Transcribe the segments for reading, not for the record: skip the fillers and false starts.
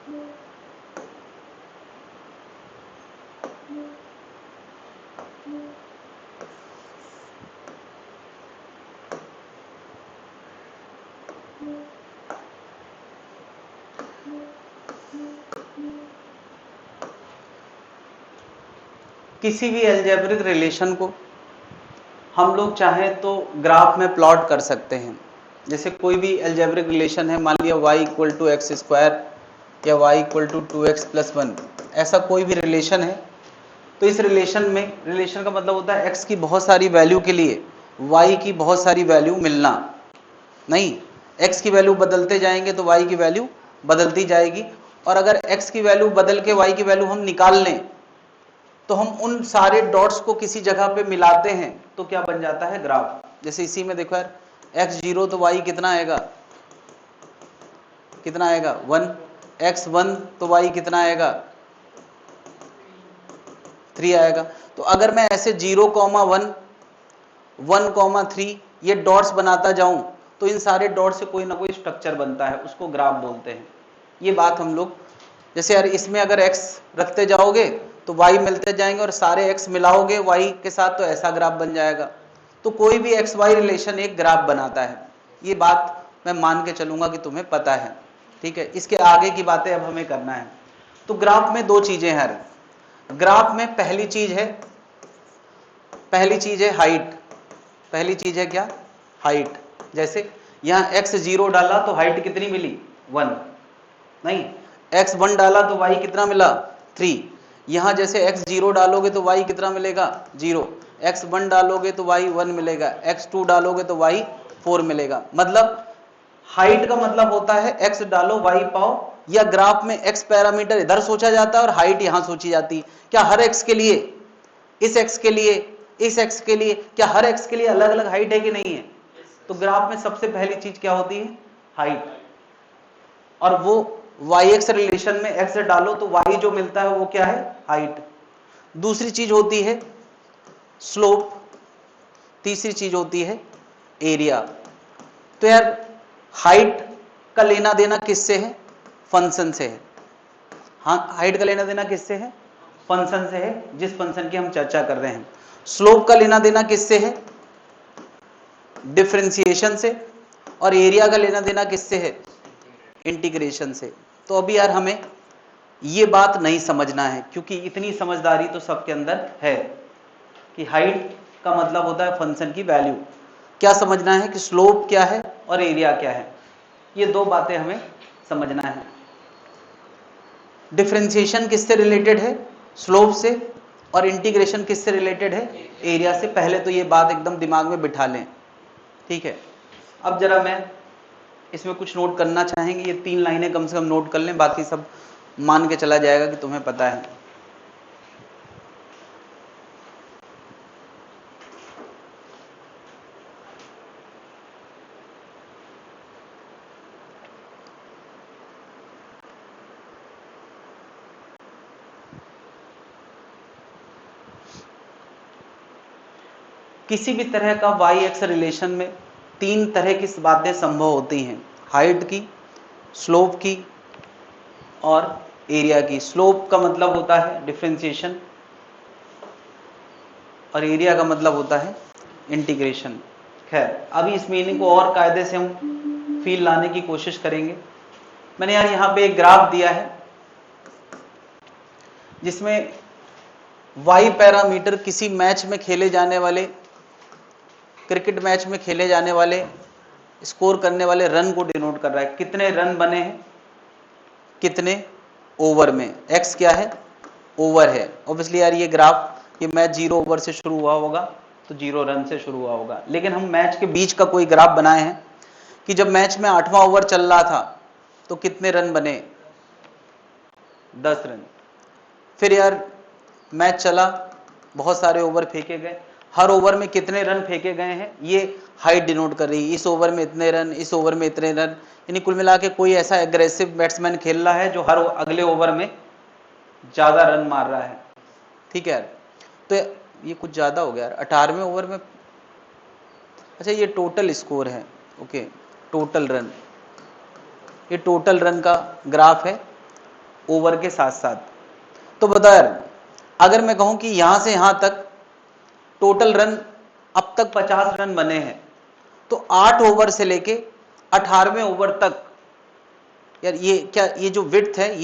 किसी भी algebraic relation को हम लोग चाहें तो ग्राफ में प्लॉट कर सकते हैं। जैसे कोई भी अलजेब्रिक रिलेशन है, मान लिया y equal to X square या y equal to 2x plus 1, ऐसा कोई भी रिलेशन है, तो इस रिलेशन में, रिलेशन का मतलब होता है x की बहुत सारी वैल्यू के लिए y की बहुत सारी वैल्यू मिलना। नहीं, x की वैल्यू बदलते जाएंगे तो y की वैल्यू बदलती जाएगी, और अगर x की वैल्यू बदल के y की वैल्यू हम निकाल लें तो हम उन सारे डॉट्स को किसी जगह पे मिलाते हैं तो क्या बन जाता है, ग्राफ। जैसे इसी में देखो यार, x0 तो y कितना आएगा, कितना आएगा 1, x1 तो y कितना आएगा 3 आएगा। तो अगर मैं ऐसे 0,1 1,3 ये डॉट्स बनाता जाऊं तो इन सारे डॉट से कोई ना कोई स्ट्रक्चर बनता है, उसको ग्राफ बोलते हैं। ये बात हम लोग, जैसे यार इसमें अगर x रखते जाओगे तो y मिलते जाएंगे, और सारे x मिलाओगे y के साथ तो ऐसा ग्राफ बन जाएगा। तो कोई भी एक्स वाई रिलेशन एक ग्राफ बनाता है, ये बात मैं मान के चलूंगा कि तुम्हें पता है। ठीक है, इसके आगे की बातें अब हमें करना है। तो ग्राफ में दो चीजें हैं। ग्राफ में पहली चीज है हाइट। पहली चीज है क्या, हाइट। जैसे यहां x0 डाला तो हाइट कितनी मिली 1, नहीं x1 डाला तो y कितना मिला 3। यहां जैसे x0 डालोगे तो y कितना मिलेगा 0, x1 डालोगे तो y 1 मिलेगा, x2 डालोगे तो y 4 मिलेगा। मतलब हाइट का मतलब होता है x डालो y पाओ, या ग्राफ में x पैरामीटर इधर सोचा जाता है और हाइट यहां सोची जाती है। क्या हर x के लिए, इस x के लिए, इस x के लिए, क्या हर x के लिए अलग अलग हाइट है कि नहीं है? तो ग्राफ में सबसे पहली चीज क्या होती है, हाइट। और वो yx रिलेशन में x डालो तो y जो मिलता है वो क्या है, हाइट। दूसरी चीज होती है स्लोप, तीसरी चीज होती है एरिया। तो यार हाइट का लेना देना किससे है, फंक्शन से है। हाँ, हाइट का लेना देना किससे है, फंक्शन से है, जिस फंक्शन की हम चर्चा कर रहे हैं। स्लोप का लेना देना किससे है, डिफरेंशिएशन से। और एरिया का लेना देना किससे है, इंटीग्रेशन से। तो अभी यार हमें ये बात नहीं समझना है, क्योंकि इतनी समझदारी तो सबके अंदर है कि हाइट का मतलब होता है फंक्शन की वैल्यू। क्या समझना है कि स्लोप क्या है और एरिया क्या है, ये दो बातें हमें समझना है। डिफरेंशिएशन किससे रिलेटेड है, स्लोप से, और इंटीग्रेशन किससे रिलेटेड है, एरिया से। पहले तो ये बात एकदम दिमाग में बिठा लें, ठीक है। अब जरा मैं इसमें कुछ नोट करना चाहेंगे, ये 3 लाइनें कम से कम नोट कर लें, बाकी सब मान के चला जाएगा कि तुम्हें पता है। किसी भी तरह का वाई एक्स रिलेशन में 3 तरह की बातें संभव होती हैं, हाइट की, स्लोप की और एरिया की। स्लोप का मतलब होता है डिफरेंशिएशन और एरिया का मतलब होता है इंटीग्रेशन। खैर, अभी इस मीनिंग को और कायदे से हम फील लाने की कोशिश करेंगे। मैंने यार यहाँ पे एक ग्राफ दिया है जिसमें वाई पैरामीटर किसी मैच में खेले जाने वाले, क्रिकेट मैच में खेले जाने वाले, स्कोर करने वाले रन को डिनोट कर रहा है। कितने रन बने हैं, कितने ओवर में। एक्स क्या है, ओवर है। ऑब्वियसली यार ये ग्राफ, ये मैच 0 ओवर से शुरू हुआ होगा तो 0 रन से शुरू हुआ होगा। लेकिन हम मैच के बीच का कोई ग्राफ बनाए हैं कि जब मैच में 8वां ओवर चल रहा था तो कितने रन बने, 10 रन। फिर यार मैच चला, बहुत सारे ओवर फेंके गए, हर ओवर में कितने रन फेंके गए हैं ये हाइट डिनोट कर रही है। इस ओवर में इतने रन, इस ओवर में इतने रन, यानी कुल मिला के कोई ऐसा एग्रेसिव बैट्समैन खेल रहा है जो हर अगले ओवर में ज्यादा रन मार रहा है। ठीक है यार, तो ये कुछ ज्यादा हो गया यार, 18वें ओवर में। अच्छा, ये टोटल स्कोर है, ओके, टोटल रन, ये टोटल रन का ग्राफ है ओवर के साथ साथ। तो बताओ यार, अगर मैं कहूं कि यहां से यहां तक टोटल रन अब तक 50 रन बने हैं, तो 8 ओवर से लेके 18वें ओवर तक, यार ये क्या, ये जो विड्थ है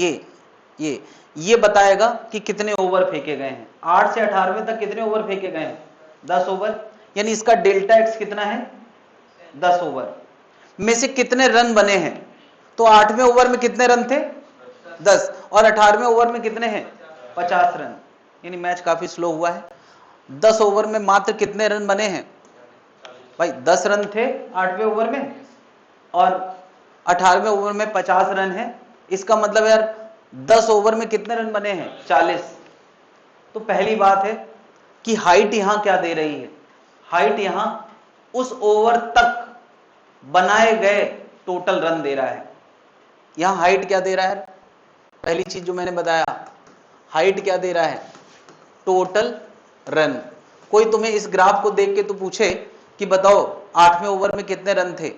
ये बताएगा कि कितने ओवर फेंके गए हैं। 8 से 18वें तक कितने ओवर फेंके गए हैं? 10 ओवर। यानी इसका डेल्टा एक्स कितना है? 10 ओवर में से कितने रन बने हैं? तो 8वें ओवर में कितने रन थे? 10, और 18वें ओवर में कितने हैं? 50 रन। यानी मैच काफी स्लो हुआ है। 10 ओवर में मात्र कितने रन बने हैं भाई? 10 रन थे 8वें ओवर में, और 18वें ओवर में 50 रन है। इसका मतलब यार 10 ओवर में कितने रन बने हैं? 40। तो पहली बात है कि हाइट यहां क्या दे रही है? हाइट यहां उस ओवर तक बनाए गए टोटल रन दे रहा है। यहां हाइट क्या दे रहा है? पहली चीज जो मैंने बताया, हाइट क्या दे रहा है? Total run. कोई तुम्हें इस ग्राफ को देख के तो पूछे कि बताओ 8वें ओवर में कितने रन थे?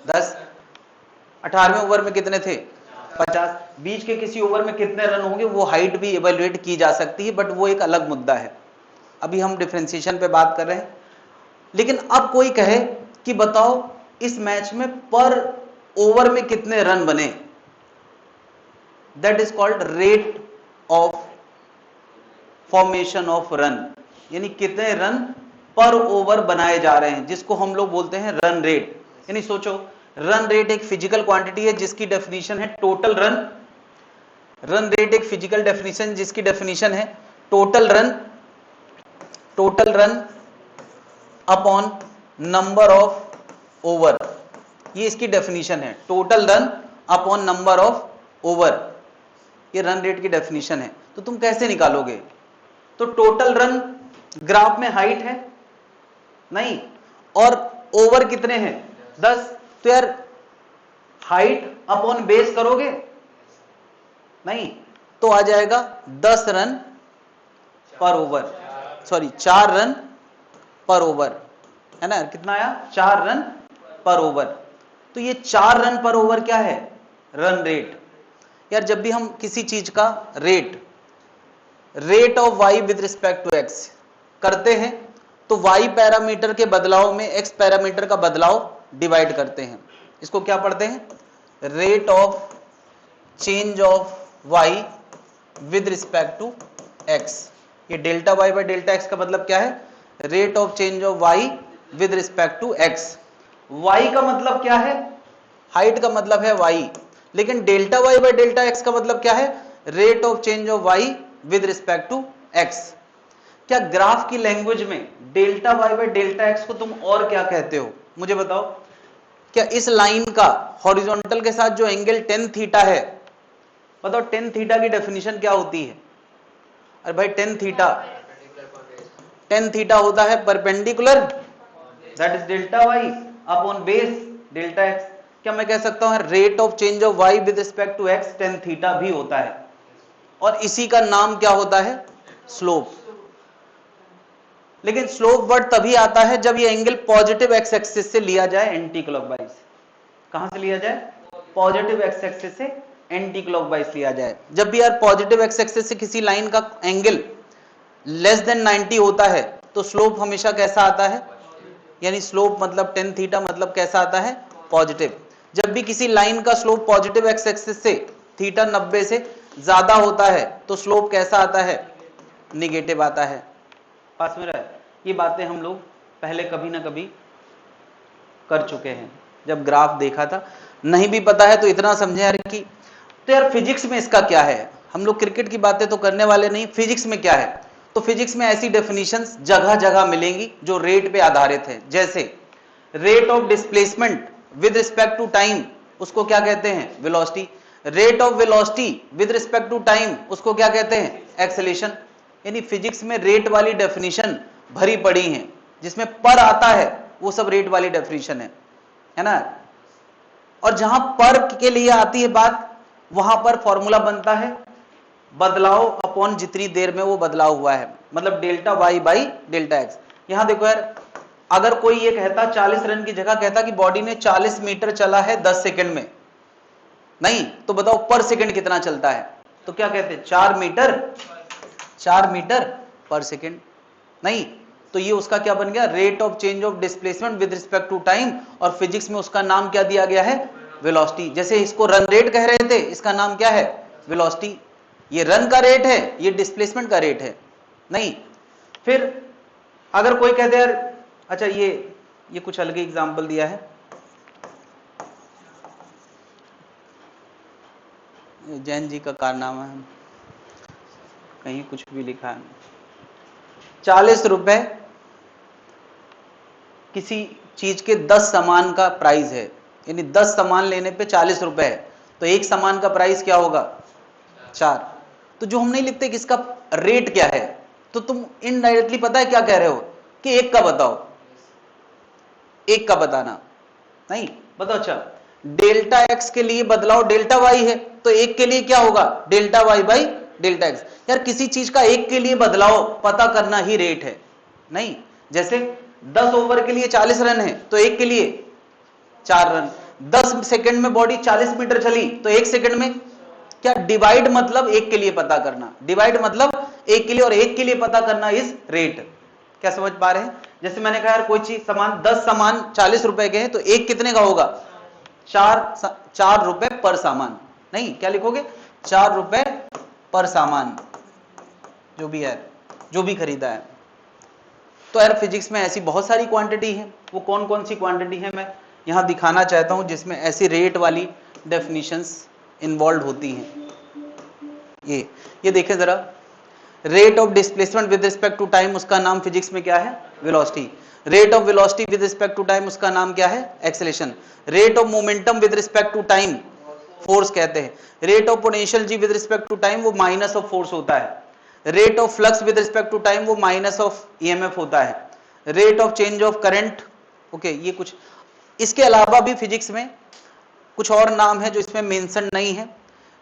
10। 18वें ओवर में कितने थे? 50। बीच के किसी ओवर में कितने रन होंगे, वो हाइट भी इवेल्युएट की जा सकती है, बट वो एक अलग मुद्दा है। अभी हम डिफरेंशिएशन पे बात कर रहे हैं। लेकिन अब कोई कहे कि बताओ इस मैच में पर ओवर में कितने रन बने, that is called rate of formation of run. यानी कितने रन पर ओवर बनाए जा रहे हैं, जिसको हम लोग बोलते हैं रन रेट। यानी सोचो, रन रेट एक फिजिकल क्वांटिटी है जिसकी डेफिनेशन है टोटल रन। रन रेट एक फिजिकल डेफिनेशन जिसकी डेफिनेशन है total run, total run upon number of over. ये इसकी डेफिनेशन है, total run upon number of over. ये रन रेट की डेफिनेशन है। तो तुम कैसे निकालोगे? तो टोटल रन ग्राफ में हाइट है नहीं, और ओवर कितने हैं? 10। तो यार हाइट अपॉन बेस करोगे नहीं, तो आ जाएगा 10 रन पर ओवर, सॉरी 4 रन पर ओवर, है ना? कितना आया? 4 रन पर ओवर। तो ये 4 रन पर ओवर क्या है? Run rate. यार जब भी हम किसी चीज का rate of Y with respect to X करते हैं, तो वाई पैरामीटर के बदलाव में एक्स पैरामीटर का बदलाव डिवाइड करते हैं। इसको क्या पढ़ते हैं? Rate of change of Y with respect to x. ये delta Y by delta x का मतलब क्या है? Rate of change of Y with respect to x. Y का मतलब क्या है? हाइट का मतलब है वाई, लेकिन delta Y by delta x का मतलब क्या है? Rate of change of Y with respect to X. क्या ग्राफ की लैंग्वेज में delta Y by delta X को तुम और क्या कहते हो? मुझे बताओ। क्या इस लाइन का हॉरिजॉन्टल के साथ जो एंगल टेन थीटा है, बताओ टेन थीटा की डेफिनेशन क्या होती है? अरे भाई टेन थीटा होता है perpendicular, that is delta Y upon base delta X. क्या मैं कह सकता हूं rate of change of Y with respect to X tan theta भी होता है, और इसी का नाम क्या होता है? स्लोप। लेकिन स्लोप वर्ड तभी आता है जब ये एंगल पॉजिटिव एक्स एक्सिस से लिया जाए एंटी क्लॉकवाइज। कहां से लिया जाए? पॉजिटिव एक्स एक्सिस से एंटी क्लॉकवाइज लिया जाए। जब भी यार पॉजिटिव एक्स एक्सिस से किसी लाइन का एंगल लेस देन 90 होता है, तो स्लोप हमेशा कैसा आता है? यानी स्लोप मतलब टेन थीटा मतलब कैसा आता है? पॉजिटिव। जब भी किसी लाइन का स्लोप पॉजिटिव एक्स एक्सिस से थीटा 90 से ज्यादा होता है, तो स्लोप कैसा आता है? निगेटिव आता है। पास में रहा है। ये बातें हम लोग पहले कभी ना कभी कर चुके हैं, जब ग्राफ देखा था। नहीं भी पता है तो इतना समझे यार कि, तो यार फिजिक्स में इसका क्या है? हम लोग क्रिकेट की बातें तो करने वाले नहीं, फिजिक्स में क्या है? तो फिजिक्स में ऐसी डेफिनेशंस जगह जगह मिलेंगी जो रेट पे आधारित है। जैसे rate of displacement with respect to time, उसको क्या कहते हैं? Velocity. Rate of velocity with respect to time, उसको क्या कहते हैं? एक्सेलेरेशन। यानी फिजिक्स में रेट वाली डेफिनेशन भरी पड़ी हैं, जिसमें पर आता है वो सब रेट वाली डेफिनेशन है ना? और जहां पर के लिए आती है बात, वहां पर फॉर्मूला बनता है बदलाव अपॉन जितनी देर में वो बदलाव हुआ है, मतलब delta Y by delta X. यहां देखो यार, अगर कोई ये कहता 40 रन की जगह कहता कि बॉडी ने 40 मीटर चला है 10 सेकंड में, नहीं तो बताओ पर सेकंड कितना चलता है, तो क्या कहते हैं 4 मीटर पर सेकंड। नहीं तो ये उसका क्या बन गया, rate of change of displacement with respect to time, और फिजिक्स में उसका नाम क्या दिया गया है, वेलोसिटी। जैसे इसको रन रेट कह रहे थे, इसका नाम क्या है, वेलोसिटी। ये रन का रेट है, ये डिस्प्लेसमेंट का रेट है। नहीं फिर अगर कोई कहते यार अच्छा ये कुछ अलग एग्जांपल दिया है, जैन जी का कारनामा है, कहीं कुछ भी लिखा है, 40 रुपए किसी चीज के 10 सामान का प्राइस है, यानी 10 सामान लेने पे 40 रुपए है, तो एक सामान का प्राइस क्या होगा 4। तो जो हम नहीं लिखते कि इसका रेट क्या है, तो तुम इनडायरेक्टली पता है क्या कह रहे हो कि एक का बताओ, एक का बताना नहीं बताओ। अच्छा डेल्टा एक्स के लिए बदलाव डेल्टा वाई है, तो एक के लिए क्या होगा delta Y by delta X. यार किसी चीज का एक के लिए बदलाव पता करना ही रेट है। नहीं जैसे 10 ओवर के लिए 40 रन है, तो एक के लिए 4 रन। 10 सेकंड में बॉडी 40 मीटर चली, तो एक सेकंड में क्या, डिवाइड मतलब एक के लिए पता करना, डिवाइड मतलब एक के लिए, और एक के लिए पता करना इज रेट। क्या समझ पा रहे हैं? जैसे मैंने कहा यार कोई चीज सामान 10 सामान 40 रुपए के हैं, तो एक कितने का होगा 4 रुपए पर सामान। नहीं क्या लिखोगे 4 रुपए पर सामान, जो भी है जो भी खरीदा है। तो यार फिजिक्स में ऐसी बहुत सारी क्वांटिटी है, वो कौन कौन सी क्वांटिटी है मैं यहां दिखाना चाहता हूं, जिसमें ऐसी रेट वाली डेफिनेशंस इन्वॉल्व होती हैं। ये देखें जरा, rate of displacement with respect to time, उसका नाम फिजिक्स में क्या है velocity. Rate of velocity with respect to time, उसका नाम क्या है acceleration. Rate of momentum with respect to time force कहते हैं। रेट ऑफ पोटेंशियल जी विद रिस्पेक्ट टू टाइम वो माइनस ऑफ फोर्स होता है। Rate of flux with respect to time वो माइनस ऑफ ईएमएफ होता है। Rate of change of current, okay ये कुछ। इसके अलावा भी फिजिक्स में कुछ और नाम है जो इसमें मेंशन नहीं है।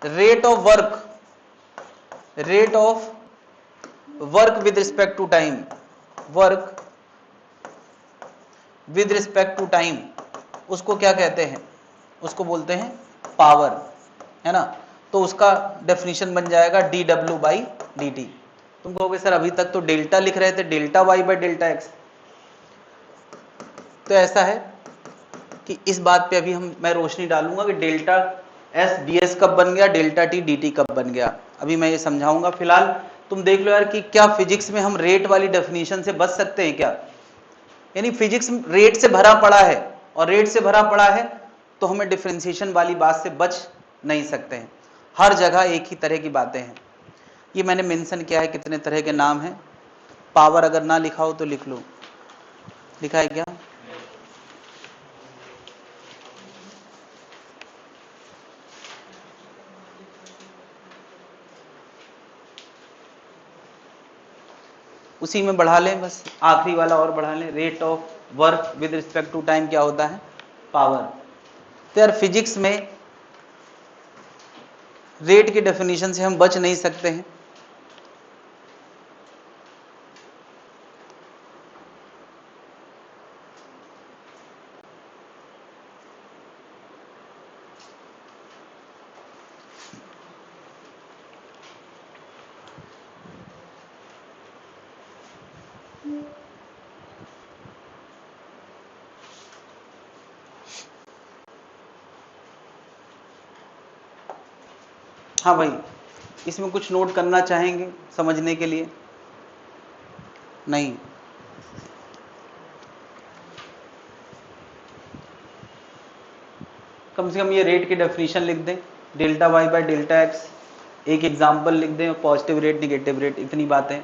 Rate of work, rate of work with respect to time, work with respect to time, उसको क्या कहते हैं, उसको बोलते हैं पावर, है ना। तो उसका डेफिनेशन बन जाएगा dw बाई dt। तुम कहोगे सर अभी तक तो डेल्टा लिख रहे थे, delta Y by delta X. तो ऐसा है कि इस बात पे अभी मैं रोशनी डालूंगा कि डेल्टा एस डी एस कब बन गया, डेल्टा टी डी टी कब बन गया, अभी मैं ये समझाऊंगा। फिलहाल तुम देख लो यार कि क्या फिजिक्स में हम रेट वाली डेफिनेशन से बच सकते हैं क्या। यानी फिजिक्स रेट से भरा पड़ा है, और रेट से भरा पड़ा है तो हमें डिफरेंशिएशन वाली बात से बच नहीं सकते हैं। हर जगह एक ही तरह की बातें हैं। ये मैंने मेंशन किया है कितने तरह के नाम हैं। पावर अगर ना लिखा हो तो लिख लो, लिखा है क्या? उसी में बढ़ा लें, बस आखिरी वाला और बढ़ा लें। Rate of work with respect to time क्या होता है, पावर। तो यार फिजिक्स में रेट की डेफिनेशन से हम बच नहीं सकते हैं। हाँ भाई, इसमें कुछ नोट करना चाहेंगे समझने के लिए? नहीं, कम से कम ये रेट की डेफिनेशन लिख दें, delta Y by delta X, एक एग्जाम्पल लिख दें, पॉजिटिव रेट निगेटिव रेट, इतनी बातें।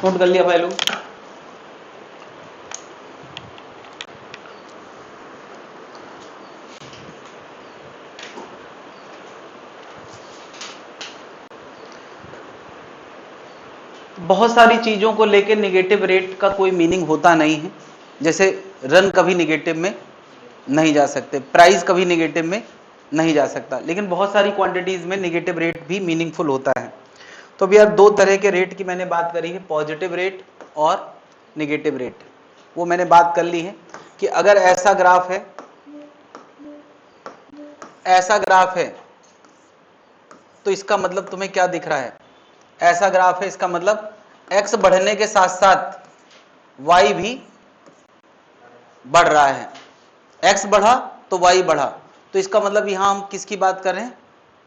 नोट कर लिया भाई लोग? बहुत सारी चीजों को लेकर निगेटिव रेट का कोई मीनिंग होता नहीं है। जैसे रन कभी निगेटिव में नहीं जा सकते, प्राइस कभी निगेटिव में नहीं जा सकता, लेकिन बहुत सारी क्वांटिटीज में निगेटिव रेट भी मीनिंगफुल होता है। तो भैया दो तरह के रेट की मैंने बात करी है, पॉजिटिव रेट और निगेटिव रेट। वो मैंने बात कर ली है कि अगर ऐसा ग्राफ है, ऐसा ग्राफ है, तो इसका मतलब तुम्हें क्या दिख रहा है? ऐसा ग्राफ है, इसका मतलब x बढ़ने के साथ साथ y भी बढ़ रहा है। x बढ़ा तो y बढ़ा, तो इसका मतलब यहां हम किसकी बात कर रहे हैं?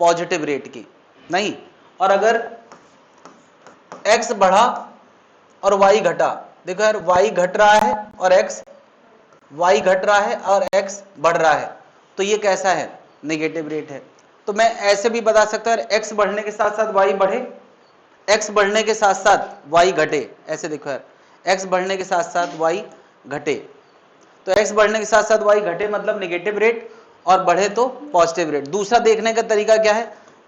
पॉजिटिव रेट की। नहीं, और अगर x बढ़ा और y घटा, देखो यार y घट रहा है और y घट रहा है और x बढ़ रहा है, तो ये कैसा है? नेगेटिव रेट है। तो मैं ऐसे भी बता सकता हूं x बढ़ने के साथ साथ y बढ़े, x बढ़ने के साथ साथ y घटे। ऐसे देखो यार, x बढ़ने के साथ साथ y घटे, तो x बढ़ने के साथ साथ y घटे मतलब नेगेटिव रेट, और बढ़े तो पॉजिटिव रेट। दूसरा देखने का तरीका क्या है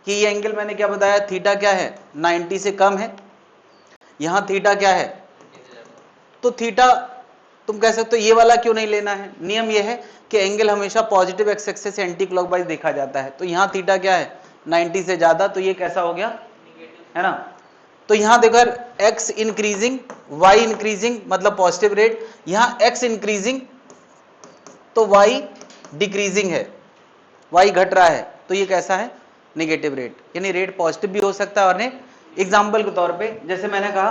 कि ये एंगल मैंने क्या बताया, थीटा क्या है? 90 से कम है। यहां थीटा क्या है? तो थीटा तुम कह सकते हो ये वाला क्यों नहीं लेना है? नियम ये है कि एंगल हमेशा पॉजिटिव एक्स एक्सिस से एंटी क्लॉकवाइज देखा जाता है। तो यहां थीटा क्या है? 90 से ज्यादा, तो ये कैसा हो गया? है ना। तो यहां देखो यार, x इंक्रीजिंग y इंक्रीजिंग मतलब पॉजिटिव रेट, यहां x इंक्रीजिंग तो y डिक्रीजिंग है, y घट रहा है, तो ये कैसा है? Negative rate. यानी रेट पॉजिटिव भी हो सकता है और नहीं। एग्जाम्पल के तौर पे जैसे मैंने कहा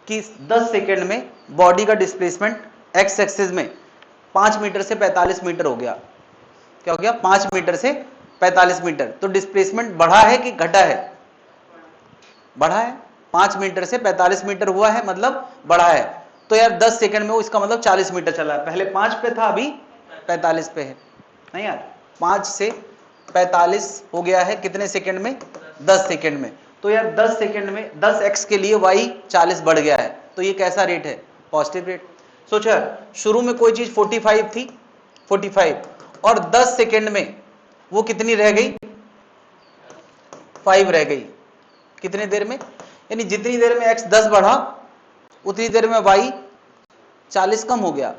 कि 10 सेकेंड में बॉडी का डिस्प्लेसमेंट एक्स एक्सिस में 5 मीटर से 45 मीटर हो गया। क्या हो गया? 5 मीटर से 45 मीटर। तो डिस्प्लेसमेंट बढ़ा है कि घटा है? बढ़ा है। 5 मीटर से 45 मीटर हुआ है मतलब बढ़ा है। तो यार 10 सेकंड में वो, इसका मतलब 40 मीटर चला है। पहले 5 पे था, अभी 45 पे है। नहीं यार, 5 से 45 हो गया है कितने सेकंड में? 10 सेकंड में। तो यार 10 सेकंड में 10x के लिए y 40 बढ़ गया है, तो ये कैसा रेट है? Positive rate. सोचो यार, शुरू में कोई चीज 45 थी, 45, और 10 सेकंड में वो कितनी रह गई? 5 रह गई। कितनी देर में? यानी जितनी देर में x 10 बढ़ा उतनी देर में y 40 कम हो गया।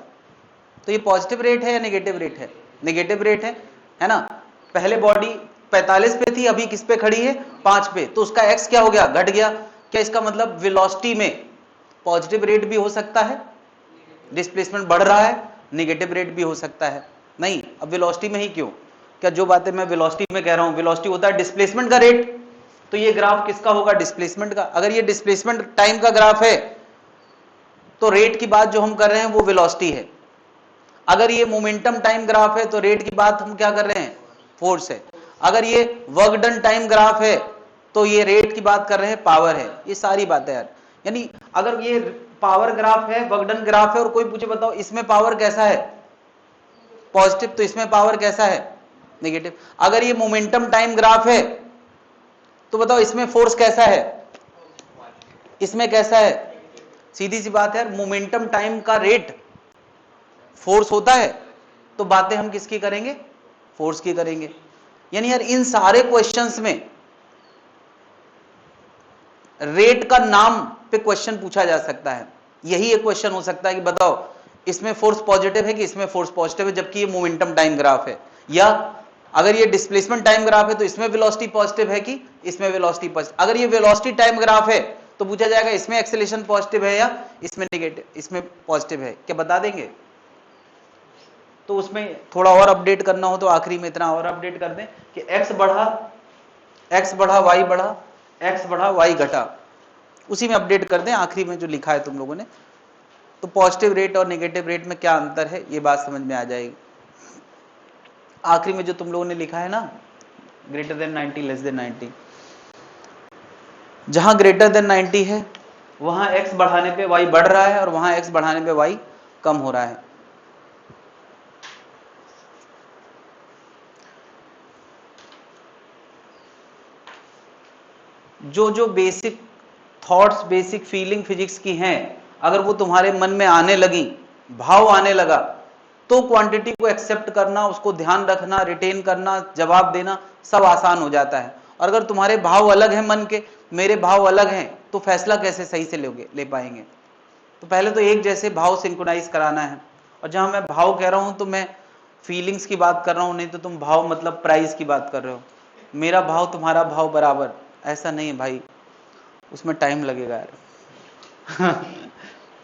तो ये पॉजिटिव रेट है या नेगेटिव रेट है? नेगेटिव रेट है ना। पहले बॉडी 45 पे थी, अभी किस पे खड़ी है? 5 पे, तो उसका x क्या हो गया? घट गया। क्या इसका मतलब वेलोसिटी में पॉजिटिव रेट भी हो सकता है? डिस्प्लेसमेंट बढ़ रहा है, नेगेटिव रेट भी हो सकता है। नहीं, अब वेलोसिटी में ही क्यों? क्या जो बातें मैं वेलोसिटी में कह रहा हूं, वेलोसिटी होता है डिस्प्लेसमेंट का रेट, तो ये ग्राफ किसका होगा? डिस्प्लेसमेंट का। अगर ये डिस्प्लेसमेंट टाइम का ग्राफ है तो रेट की बात जो हम कर रहे हैं वो वेलोसिटी है। अगर ये मोमेंटम टाइम ग्राफ है तो रेट की बात हम क्या कर रहे हैं? फोर्स है। अगर ये वर्क डन टाइम ग्राफ है तो ये रेट की बात कर रहे हैं, पावर है। ये सारी बातें यार, यानी अगर ये पावर ग्राफ है, वर्क डन ग्राफ है, और कोई पूछे बताओ इसमें पावर कैसा है? पॉजिटिव, तो इसमें पावर कैसा है? नेगेटिव। अगर ये मोमेंटम टाइम ग्राफ है तो बताओ इसमें फोर्स कैसा है? इसमें कैसा है? सीधी सी बात है, मोमेंटम टाइम का रेट फोर्स होता है, तो बातें हम किसकी करेंगे? फोर्स की करेंगे। यानी यार इन सारे क्वेश्चंस में रेट का नाम पे क्वेश्चन पूछा जा सकता है। यही एक क्वेश्चन हो सकता है कि बताओ इसमें फोर्स पॉजिटिव है कि इसमें फोर्स पॉजिटिव है, जबकि ये मोमेंटम टाइम ग्राफ है। या अगर ये डिस्प्लेसमेंट टाइम ग्राफ है तो इसमें वेलोसिटी पॉजिटिव है कि इसमें वेलोसिटी पॉजिटिव। अगर ये वेलोसिटी टाइम ग्राफ है तो पूछा जाएगा इसमें एक्सेलरेशन पॉजिटिव है या इसमें नेगेटिव, इसमें पॉजिटिव है। क्या बता देंगे? तो उसमें थोड़ा और अपडेट करना हो तो आखिरी में इतना और अपडेट कर दें कि x बढ़ा y बढ़ा, x बढ़ा y घटा, उसी में अपडेट कर दें आखिरी में जो लिखा है तुम लोगों ने। तो पॉजिटिव रेट और नेगेटिव रेट में क्या अंतर है ये बात समझ में आ जाएगी। आखिरी में जो तुम लोगों ने लिखा है ना, ग्रेटर देन 90 लेस देन 90, जहां ग्रेटर देन 90 है वहां x बढ़ाने पे y बढ़ रहा है और वहां x बढ़ाने पे y कम हो रहा है। जो जो basic thoughts, basic feeling physics की हैं, अगर वो तुम्हारे मन में आने लगी, भाव आने लगा, तो क्वांटिटी को एक्सेप्ट करना, उसको ध्यान रखना, रिटेन करना, जवाब देना सब आसान हो जाता है। और अगर तुम्हारे भाव अलग हैं मन के, मेरे भाव अलग हैं, तो फैसला कैसे सही से ले पाएंगे? तो पहले तो एक जैसे भाव सिंक्रोनाइज कराना है। और जहां मैं भाव कह रहा हूं तो मैं फीलिंग्स की बात कर रहा हूं, नहीं तो तुम भाव मतलब प्राइस की बात कर रहे हो। मेरा भाव तुम्हारा भाव बराबर, ऐसा नहीं है भाई, उसमें टाइम लगेगा यार।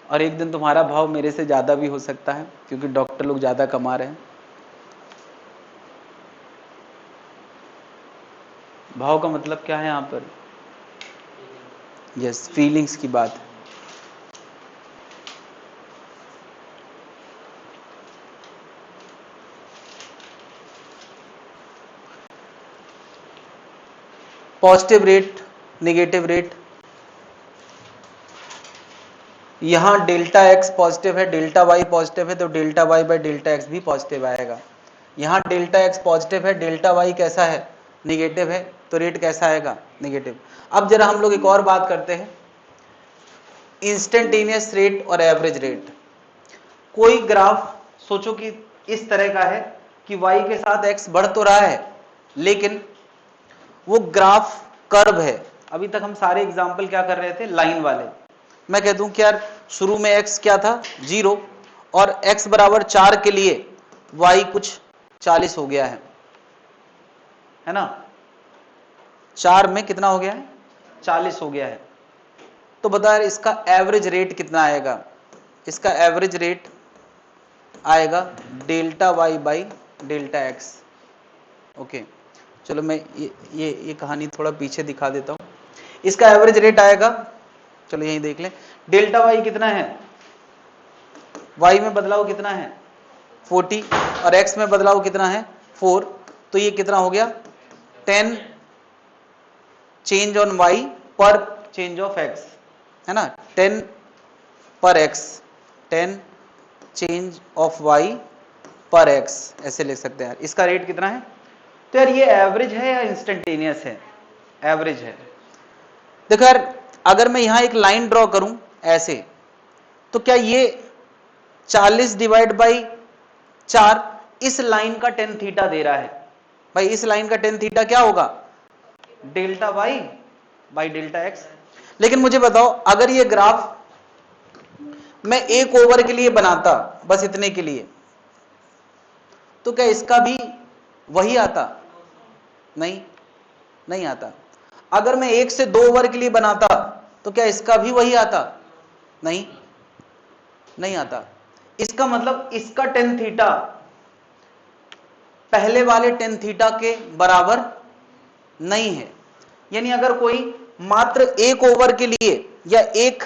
और एक दिन तुम्हारा भाव मेरे से ज्यादा भी हो सकता है, क्योंकि डॉक्टर लोग ज्यादा कमा रहे हैं। भाव का मतलब क्या है यहां पर? यस, फीलिंग्स की बात है। पॉजिटिव रेट, नेगेटिव रेट, यहां डेल्टा एक्स पॉजिटिव है, डेल्टा वाई पॉजिटिव है, तो delta Y by delta X भी पॉजिटिव आएगा। यहां डेल्टा एक्स पॉजिटिव है, डेल्टा वाई कैसा है? नेगेटिव है, तो रेट कैसा आएगा? नेगेटिव। अब जरा हम लोग एक और बात करते हैं, इंस्टेंटेनियस रेट और एवरेज रेट। कोई ग्राफ सोचो कि इस तरह का है कि y के साथ x बढ़ तो रहा है, लेकिन वो ग्राफ कर्व है। अभी तक हम सारे एग्जाम्पल क्या कर रहे थे? लाइन वाले। मैं कह दूं कि यार शुरू में x क्या था? 0, और x बराबर 4 के लिए y कुछ 40 हो गया है ना? 4 में कितना हो गया है? 40 हो गया है। तो बता यार इसका एवरेज रेट कितना आएगा? इसका एवरेज रेट आएगा delta Y by delta X. Okay, चलो मैं ये कहानी थोड़ा पीछे दिखा देता हूं। इसका एवरेज रेट आएगा, चलो यही देख लें, डेल्टा वाई कितना है? वाई में बदलाव कितना है? 40, और एक्स में बदलाव कितना है? 4। तो ये कितना हो गया? 10 चेंज ऑन वाई पर चेंज ऑफ एक्स, है ना? 10 पर एक्स, 10 चेंज ऑफ वाई पर एक्स, ऐसे ले सकते हैं। इसका रेट कितना है? तो यार ये एवरेज है या इंस्टेंटेनियस है? एवरेज है। देखो यार, अगर मैं यहां एक लाइन ड्रॉ करूं ऐसे, तो क्या ये 40 डिवाइड बाई 4 इस लाइन का टेन थीटा दे रहा है? भाई इस लाइन का टेन थीटा क्या होगा? Delta Y by delta X. लेकिन मुझे बताओ, अगर ये ग्राफ मैं एक ओवर के लिए बनाता, बस इतने के लिए, तो क्या इसका भी वही आता? नहीं, नहीं आता। अगर मैं 1 से 2 ओवर के लिए बनाता, तो क्या इसका भी वही आता? नहीं, नहीं आता। इसका मतलब इसका टेन थीटा पहले वाले टेन थीटा के बराबर नहीं है। यानी अगर कोई मात्र एक ओवर के लिए या एक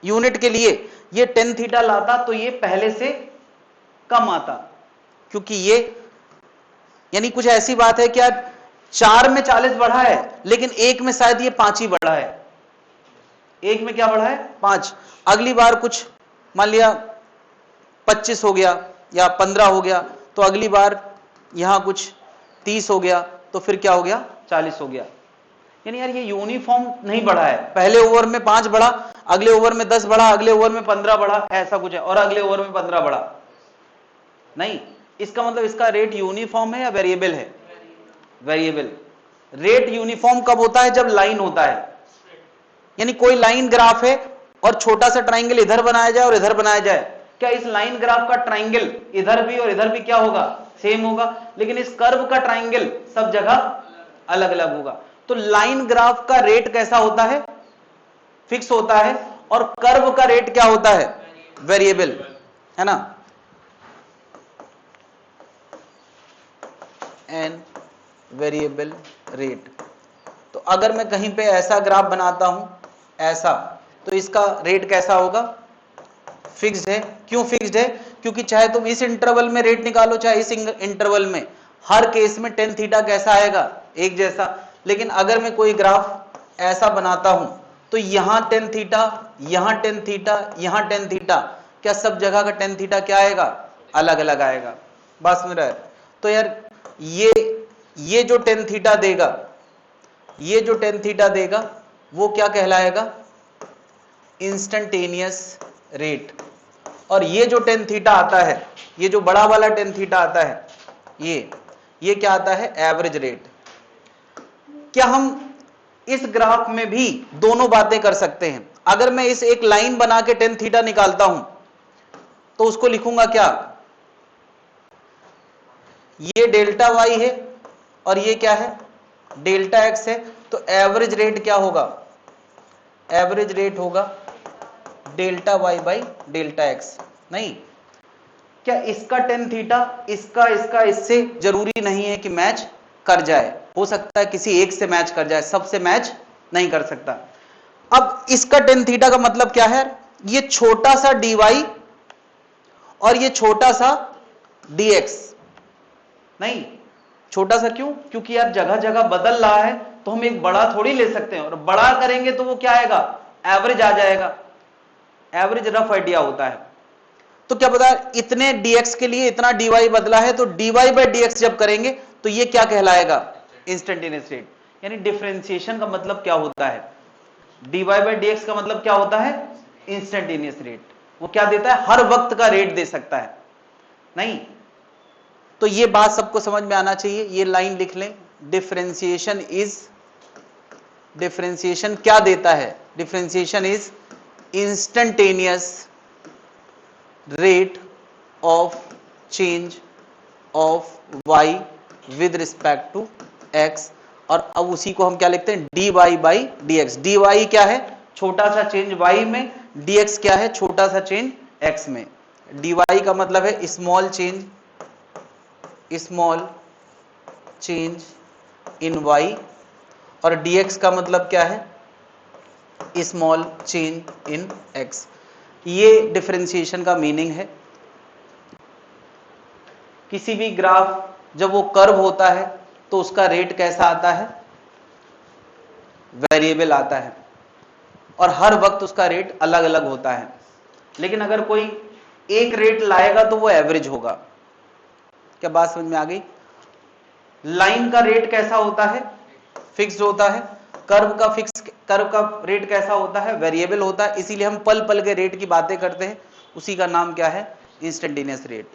यूनिट के लिए ये टेन थीटा लाता, तो ये पहले से कम आता, क्योंकि ये यानी कुछ ऐसी बात है कि यार 4 में 40 बढ़ा है, लेकिन एक में शायद ये 5 ही बढ़ा है। एक में क्या बढ़ा है? 5। अगली बार कुछ मान लिया 25 हो गया या 15 हो गया, तो अगली बार यहां कुछ 30 हो गया, तो फिर क्या हो गया? 40 हो गया। यानी यार ये यूनिफॉर्म नहीं बढ़ा है। पहले ओवर में 5 बढ़ा, अगले ओवर में 10 बढ़ा, अगले ओवर में 15 बढ़ा, ऐसा कुछ है, और अगले ओवर में 15 बढ़ा नहीं। इसका मतलब इसका रेट यूनिफॉर्म है या वेरिएबल है? वेरिएबल। रेट यूनिफॉर्म कब होता है? जब लाइन होता है। यानी कोई लाइन ग्राफ है और छोटा सा ट्राइंगल इधर बनाया जाए और इधर बनाया जाए, क्या इस लाइन ग्राफ का ट्राइंगल इधर भी और इधर भी क्या होगा? सेम होगा। लेकिन इस कर्व का ट्राइंगल सब जगह अलग अलग होगा। तो लाइन ग्राफ का रेट कैसा होता है? फिक्स होता है। और कर्व का रेट क्या होता है? वेरिएबल, है ना? An variable rate. तो अगर मैं कहीं पे ऐसा ग्राफ बनाता हूं, ऐसा, तो इसका रेट कैसा होगा? फिक्स्ड है। क्यों फिक्स्ड है? क्योंकि चाहे तुम इस इंटरवल में रेट निकालो, चाहे इस इंटरवल में, हर केस में टेन थीटा कैसा आएगा? एक जैसा। लेकिन अगर मैं कोई ग्राफ ऐसा बनाता हूं, तो यहां टेन थीटा, यहां टेन थीटा, यहां टेन थीटा, क्या सब जगह का टेन थीटा क्या आएगा? अलग अलग आएगा। बस मेरा, तो यार ये जो टेन थीटा देगा, ये जो टेन थीटा देगा वो क्या कहलाएगा, इंस्टेंटेनियस रेट। और ये जो टेन थीटा आता है, ये जो बड़ा वाला टेन थीटा आता है, ये क्या आता है, एवरेज रेट। क्या हम इस ग्राफ में भी दोनों बातें कर सकते हैं? अगर मैं इस एक लाइन बना के टेन थीटा निकालता हूं तो उसको लिखूंगा क्या, ये डेल्टा वाई है और ये क्या है, डेल्टा एक्स है। तो एवरेज रेट क्या होगा, एवरेज रेट होगा delta Y by delta X. नहीं, क्या इसका टेन थीटा इसका इससे जरूरी नहीं है कि मैच कर जाए, हो सकता है किसी एक से मैच कर जाए, सबसे मैच नहीं कर सकता। अब इसका टेन थीटा का मतलब क्या है, ये छोटा सा dy और ये छोटा सा dx। नहीं, छोटा सा क्यों, क्योंकि यार जगह जगह बदल रहा है तो हम एक बड़ा थोड़ी ले सकते हैं, और बड़ा करेंगे तो वो क्या आएगा, एवरेज आ जाएगा। एवरेज रफ आइडिया होता है। तो क्या पता इतने dx के लिए इतना dy बदला है, तो dy बाई dx जब करेंगे तो ये क्या कहलाएगा, इंस्टेंटेनियस रेट। यानी डिफरेंशिएशन का मतलब क्या होता है, dy बाई dx का मतलब क्या होता है, इंस्टेंटेनियस रेट। वो क्या देता है, हर वक्त का रेट दे सकता है। नहीं, तो ये बात सबको समझ में आना चाहिए। ये लाइन लिख लें, डिफरेंशिएशन इज, डिफरेंशिएशन क्या देता है, differentiation is instantaneous rate of change of y with respect to x। और अब उसी को हम क्या लिखते हैं, dy बाई dx। dy क्या है, छोटा सा चेंज y में, dx क्या है, छोटा सा चेंज x में। dy का मतलब है small change, small change in y, और dx का मतलब क्या है, स्मॉल चेंज इन x। ये डिफरेंशिएशन का मीनिंग है। किसी भी ग्राफ जब वो कर्व होता है तो उसका रेट कैसा आता है, वेरिएबल आता है, और हर वक्त उसका रेट अलग अलग होता है। लेकिन अगर कोई एक रेट लाएगा तो वो एवरेज होगा। क्या बात समझ में आ गई? लाइन का रेट कैसा होता है, फिक्स्ड होता है। कर्व का रेट कैसा होता है, वेरिएबल होता है। इसीलिए हम पल पल के रेट की बातें करते हैं, उसी का नाम क्या है, इंस्टेंटेनियस रेट।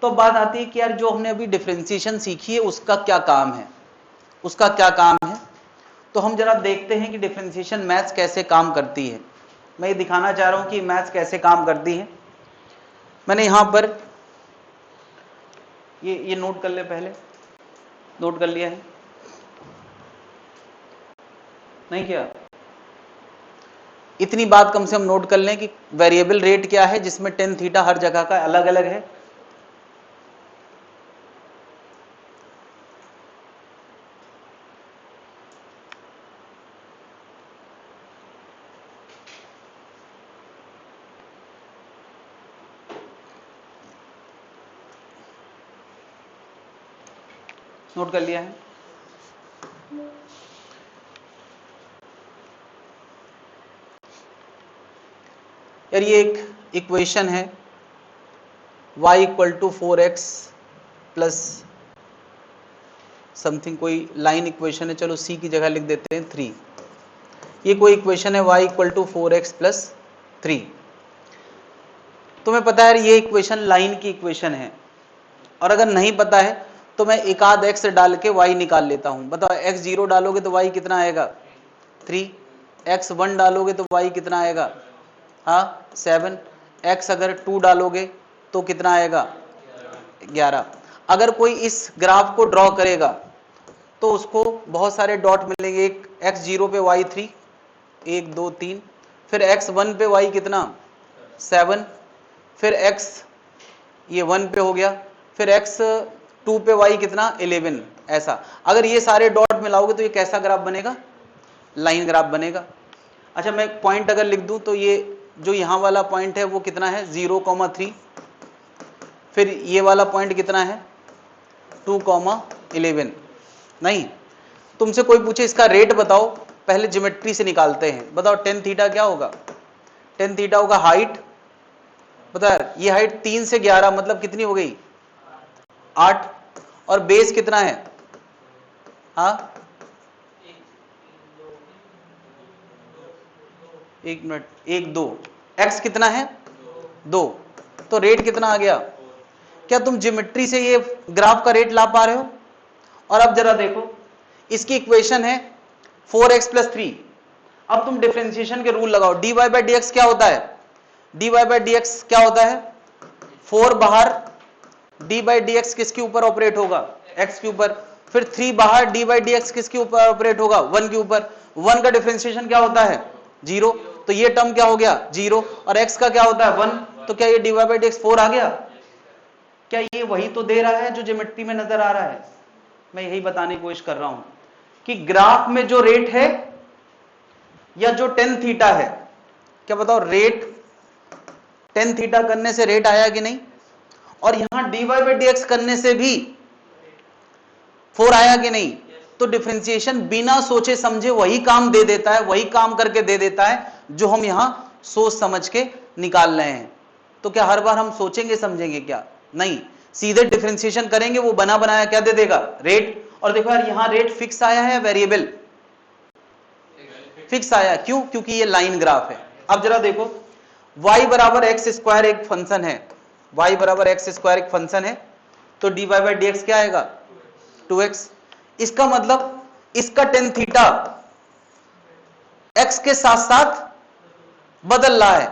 तो बात आती है कि यार जो हमने अभी डिफरेंशिएशन सीखी है उसका क्या काम है, उसका क्या काम है। तो हम जरा देखते हैं कि डिफरेंशिएशन मैथ्स कैसे काम करती है। मैं ये दिखाना चाह रहा हूं कि मैथ्स कैसे काम करती है। मैंने यहां पर ये नोट कर ले, पहले नोट कर लिया है नहीं किया? इतनी बात कम से कम नोट कर लें कि वेरिएबल रेट क्या है, जिसमें टेन थीटा हर जगह का अलग अलग है। नोट कर लिया है? यार ये एक इक्वेशन है, y equal to 4x plus something, कोई लाइन इक्वेशन है, चलो c की जगह लिख देते हैं 3। ये कोई इक्वेशन है y equal to 4x plus 3। तुम्हें पता है ये इक्वेशन लाइन की इक्वेशन है, और अगर नहीं पता है तो मैं एक आध x डाल के y निकाल लेता हूं। बताओ x0 डालोगे तो y कितना आएगा, 3। x1 डालोगे तो y कितना आएगा, हाँ 7। x अगर 2 डालोगे तो कितना आएगा, 11। अगर कोई इस ग्राफ को ड्रॉ करेगा तो उसको बहुत सारे डॉट मिलेंगे। एक x0 पे y3, 1 2 3, फिर x1 पे y कितना, 7, फिर x ये 1 पे हो गया, फिर x2 पे y कितना, 11। ऐसा अगर ये सारे डॉट मिलाओगे तो ये कैसा ग्राफ बनेगा, लाइन ग्राफ बनेगा। अच्छा मैं पॉइंट अगर लिख दूं तो ये जो यहां वाला पॉइंट है वो कितना है, 0,3। फिर ये वाला पॉइंट कितना है, 2,11। नहीं, तुमसे कोई पूछे इसका रेट बताओ, पहले ज्योमेट्री से निकालते हैं। बताओ टेन थीटा क्या होगा, टेन थीटा होगा हाइट, बता ये हाइट 3 से 11 मतलब कितनी हो गई 8, और बेस कितना है, हाँ एक मिनट 1 2, एक्स कितना है 2, तो रेट कितना आ गया। क्या तुम ज्योमेट्री से ये ग्राफ का रेट ला पा रहे हो। और अब जरा देखो इसकी इक्वेशन है 4x + 3, अब तुम डिफरेंशिएशन के रूल लगाओ। dy बाई डी एक्स क्या होता है, dy बाई डी एक्स क्या होता है 4 बाहर, d बाई डी एक्स किसके ऊपर ऑपरेट होगा x के ऊपर, फिर 3 बाहर, d बाई डी एक्स किसके ऊपर ऑपरेट होगा 1 के ऊपर, 1 का डिफरेंशिएशन क्या होता है 0, तो ये टर्म क्या हो गया 0, और x का क्या होता है 1, तो क्या ये dy बाई डी एक्स 4 आ गया। क्या ये वही तो दे रहा है जो ज्योमेट्री में नजर आ रहा है। मैं यही बताने की कोशिश कर रहा हूं कि ग्राफ में जो रेट है या जो टेन थीटा है, क्या बताओ रेट टेन थीटा करने से रेट आया कि नहीं, और यहां dy बाई डी एक्स करने से भी 4 आया कि नहीं। तो डिफरेंशिएशन बिना सोचे समझे वही काम दे देता है, वही काम करके दे देता है जो हम यहां सोच समझ के निकाल रहे हैं। तो क्या हर बार हम सोचेंगे समझेंगे क्या, नहीं, सीधे डिफरेंशिएशन करेंगे, वो बना बनाया क्या दे देगा रेट। और देखो यार यहां रेट फिक्स आया है, वेरिएबल फिक्स आया, क्यों, क्योंकि ये लाइन ग्राफ है। अब जरा देखो y बराबर एक्स स्क्वायर एक फंक्शन है, y बराबर एक्स स्क्वायर एक फंक्शन है, तो dy बाई डी एक्स क्या आएगा 2x। इसका मतलब इसका टेन थीटा x के साथ साथ बदल रहा है,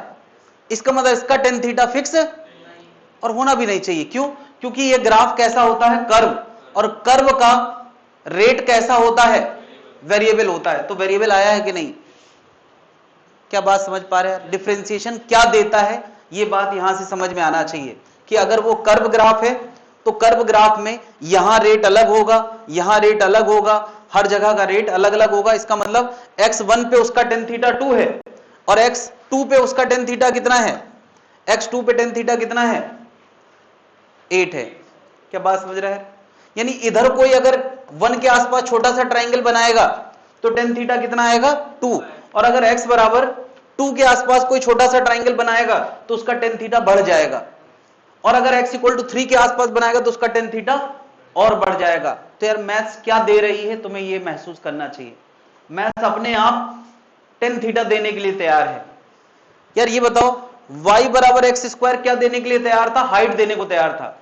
इसका मतलब इसका टेन थीटा फिक्स और होना भी नहीं चाहिए। क्यों, क्योंकि ये ग्राफ कैसा होता है कर्व, और कर्व का रेट कैसा होता है वेरिएबल होता है। तो वेरिएबल आया है कि नहीं, क्या बात समझ पा रहे हैं। डिफरेंशिएशन क्या देता है ये बात यहां से समझ में आना चाहिए कि अगर वो कर्व ग्राफ है तो कर्व ग्राफ में यहां रेट अलग होगा, यहां रेट अलग होगा, हर जगह का रेट अलग अलग होगा। इसका मतलब x1 पे उसका टेन थीटा 2 है और x2 पे उसका टेन थीटा कितना है, x2 पे टेन थीटा कितना है 8 है। क्या बात समझ रहा है। यानी इधर कोई अगर 1 के आसपास छोटा सा ट्राइंगल बनाएगा तो टेन थीटा कितना आएगा 2, और अगर x बराबर 2 के आसपास कोई छोटा सा ट्राइंगल बनाएगा तो उसका टेन थीटा बढ़ जाएगा, और अगर x = 3 के आसपास बनाएगा तो उसका टेन थीटा और बढ़ जाएगा। तो यार मैथ्स क्या दे रही है तुम्हें ये महसूस करना चाहिए, मैथ्स अपने आप टेन थीटा देने के लिए तैयार है। यार ये बताओ y बराबर एक्स स्क्वायर क्या देने के लिए तैयार था, हाइट देने को तैयार था।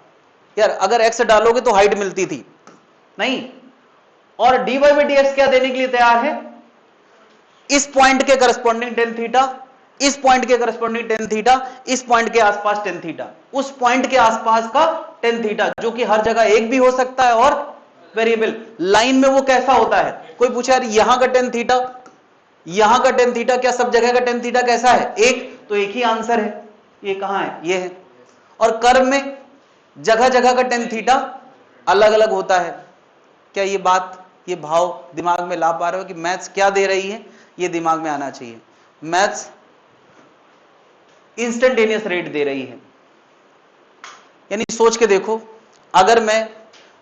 यार अगर x डालोगे तो हाइट मिलती थी नहीं, और dy बाई डी एक्स क्या देने के लिए तैयार है, इस पॉइंट के करस्पॉन्डिंग टेन थीटा, इस पॉइंट के करस्पॉन्डिंग टेन थीटा, इस पॉइंट के आसपास टेन थीटा, उस पॉइंट के आसपास का टेन थीटा, जो कि हर जगह एक भी हो सकता है और वेरिएबल। लाइन में वो कैसा होता है, कोई पूछे यार यहां का टेन थीटा, यहां का टेन थीटा, क्या सब जगह का टेन थीटा कैसा है एक, तो एक ही आंसर है, ये कहां है ये है। और कर्व में जगह जगह का टेन थीटा अलग अलग होता है। क्या ये बात, ये भाव दिमाग में ला पा रहे हो कि मैथ्स क्या दे रही है, ये दिमाग में आना चाहिए। मैथ्स इंस्टेंटेनियस रेट दे रही है, यानी सोच के देखो, अगर मैं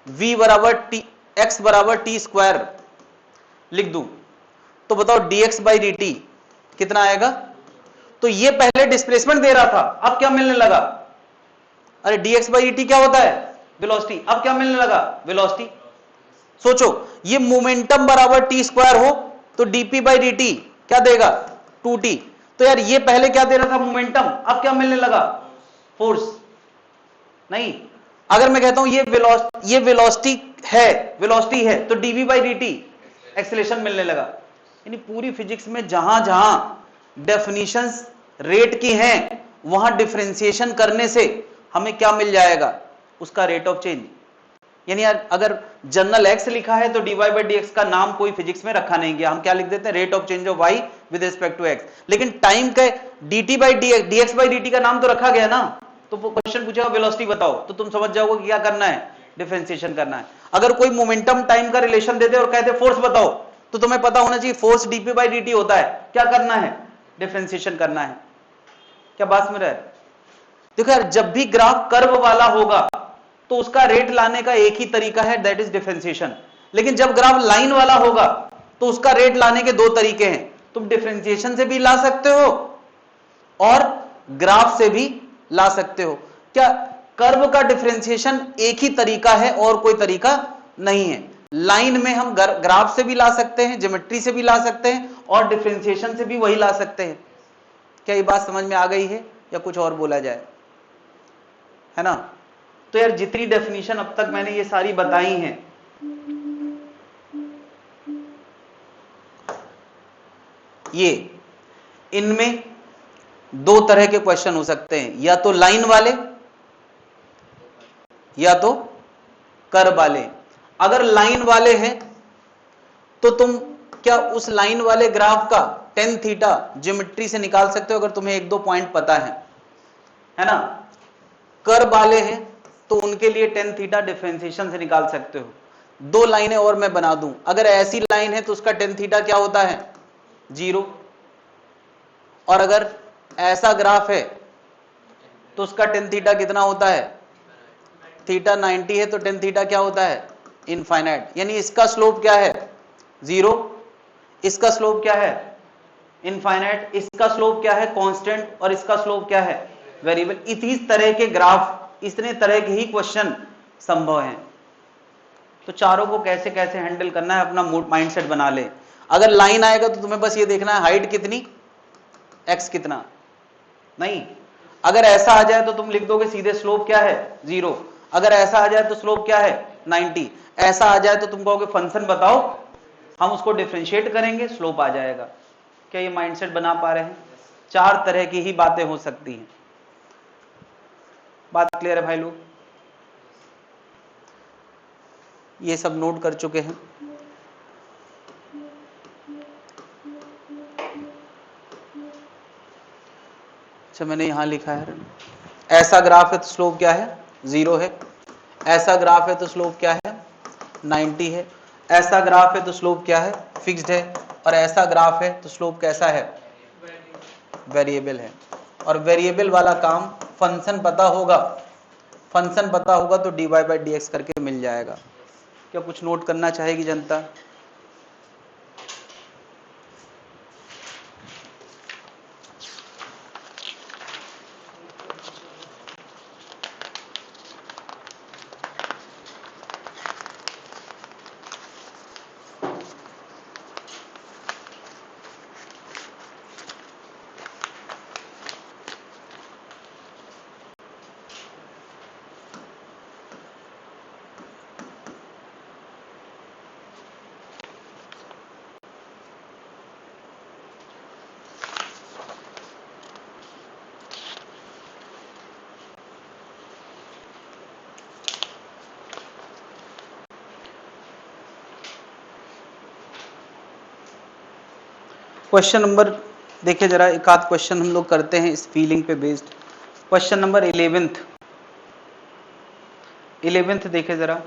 v बराबर टी, x बराबर टी स्क्वायर लिख दूं तो बताओ dx बाई डी टी कितना आएगा। तो ये पहले डिस्प्लेसमेंट दे रहा था, अब क्या मिलने लगा, अरे dx बाई डी टी क्या होता है वेलोसिटी, अब क्या मिलने लगा वेलोसिटी। सोचो ये मोमेंटम बराबर टी स्क्वायर हो तो dp बाई डी टी क्या देगा 2t। तो यार ये पहले क्या दे रहा था मोमेंटम, अब क्या मिलने लगा फोर्स। नहीं, अगर मैं कहता हूं ये वेलोसिटी है तो dv by D T acceleration मिलने लगा। यानी पूरी फिजिक्स में जहां जहां डेफिनेशंस रेट की हैं वहां डिफरेंशिएशन करने से हमें क्या मिल जाएगा, उसका रेट ऑफ चेंज। यानी यार अगर जनरल x लिखा है तो dy बाई डी एक्स का नाम कोई फिजिक्स में रखा नहीं गया, हम क्या लिख देते हैं rate of change of y with respect to x। लेकिन टाइम के dt by dx by dt का नाम तो रखा गया ना, तो वो क्वेश्चन पूछेगा वेलोसिटी बताओ तो तुम समझ जाओगे कि क्या करना है, डिफरेंशिएशन करना है। अगर कोई मोमेंटम टाइम का रिलेशन देते और कहते फोर्स बताओ तो तुम्हें पता होना चाहिए फोर्स dp बाई dt होता है, क्या करना है डिफरेंशिएशन करना है। क्या बात समझ रहे हैं। देखो यार जब भी ग्राफ कर्व वाला होगा तो उसका रेट लाने का एक ही तरीका है, दैट इज डिफरेंशिएशन। लेकिन जब ग्राफ लाइन वाला होगा तो उसका रेट लाने के दो तरीके हैं, तुम डिफरेंशिएशन से भी ला सकते हो और ग्राफ से भी ला सकते हो। क्या कर्व का डिफरेंशिएशन एक ही तरीका है और कोई तरीका नहीं है? लाइन में हम ग्राफ से भी ला सकते हैं, ज्योमेट्री से भी ला सकते हैं और डिफरेंशिएशन से भी वही ला सकते हैं। क्या ये बात समझ में आ गई है या कुछ और बोला जाए? है ना? तो यार जितनी डेफिनेशन अब तक मैंने ये सारी बताई हैं, ये इनमें दो तरह के क्वेश्चन हो सकते हैं, या तो लाइन वाले या तो कर्व वाले। अगर लाइन वाले हैं तो तुम क्या उस लाइन वाले ग्राफ का tan थीटा ज्योमेट्री से निकाल सकते हो, अगर तुम्हें एक दो पॉइंट पता है ना? कर्व वाले हैं तो उनके लिए tan थीटा डिफरेंशिएशन से निकाल सकते हो। दो लाइनें और मैं बना दूं, अगर ऐसी लाइन है तो उसका tan थीटा क्या होता है? 0। और अगर ऐसा ग्राफ है तो उसका tan थीटा कितना होता है? थीटा 90 है तो tan थीटा क्या होता है? इनफाइनाइट। यानी इसका स्लोप क्या है? 0, इसका स्लोप क्या है? इनफाइनाइट, इसका स्लोप क्या है? कांस्टेंट, और इसका स्लोप क्या है? वेरिएबल। इस तरह के ग्राफ, इतने तरह के ही क्वेश्चन संभव हैं। तो चारों को कैसे कैसे हैंडल करना है अपना माइंडसेट बना ले। अगर लाइन आएगा तो तुम्हें बस ये देखना है हाइट कितनी, एक्स कितना, नहीं। अगर ऐसा आ जाए तो तुम लिख दोगे सीधे स्लोप क्या है? 0। अगर ऐसा आ जाए तो स्लोप क्या है? 90। ऐसा आ जाए तो तुम कहोगे फंक्शन बताओ, हम उसको डिफरेंशिएट करेंगे, स्लोप आ जाएगा। क्या ये माइंडसेट बना पा रहे हैं? चार तरह की ही बातें हो सकती हैं। बात क्लियर है भाई लोग? ये सब नोट कर चुके हैं? अच्छा, मैंने यहां लिखा है ऐसा ग्राफ है तो स्लोप क्या है? 0 है। ऐसा ग्राफ है तो स्लोप क्या है? 90 है। ऐसा ग्राफ है तो स्लोप क्या है? फिक्स्ड है। और ऐसा ग्राफ है तो स्लोप कैसा है? वेरिएबल है। और वेरिएबल वाला काम फंक्शन पता होगा, फंक्शन पता होगा तो dy बाई dx करके मिल जाएगा। क्या कुछ नोट करना चाहेगी जनता? क्वेश्चन नंबर देखिए जरा, एक आध क्वेश्चन हम लोग करते हैं इस फीलिंग पे बेस्ड। क्वेश्चन नंबर 11th देखे जरा,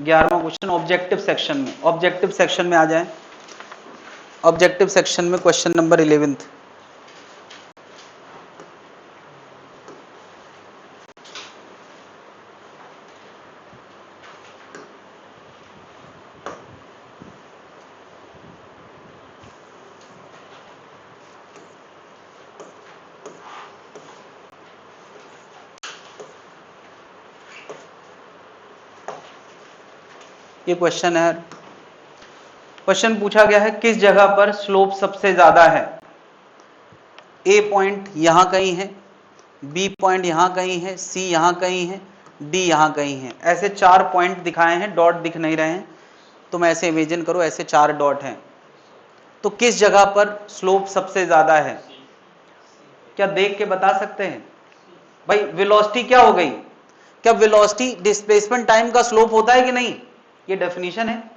11वां क्वेश्चन ऑब्जेक्टिव सेक्शन में। ऑब्जेक्टिव सेक्शन में आ जाएं। ऑब्जेक्टिव सेक्शन में क्वेश्चन नंबर 11th। ये क्वेश्चन है, क्वेश्चन पूछा गया है किस जगह पर स्लोप सबसे ज्यादा है? ए पॉइंट यहां कहीं है, बी पॉइंट यहां कहीं है, सी यहां कहीं है, डी यहां कहीं है। ऐसे 4 पॉइंट दिखाए हैं, डॉट दिख नहीं रहे हैं, तुम ऐसे इमेजिन करो ऐसे 4 डॉट हैं। तो किस जगह पर स्लोप सबसे ज्यादा है? क्या देख के बता सकते हैं? भाई वेलोसिटी क्या हो गई? क्या वेलोसिटी डिस्प्लेसमेंट टाइम का स्लोप होता है कि नहीं? ये डेफिनेशन है।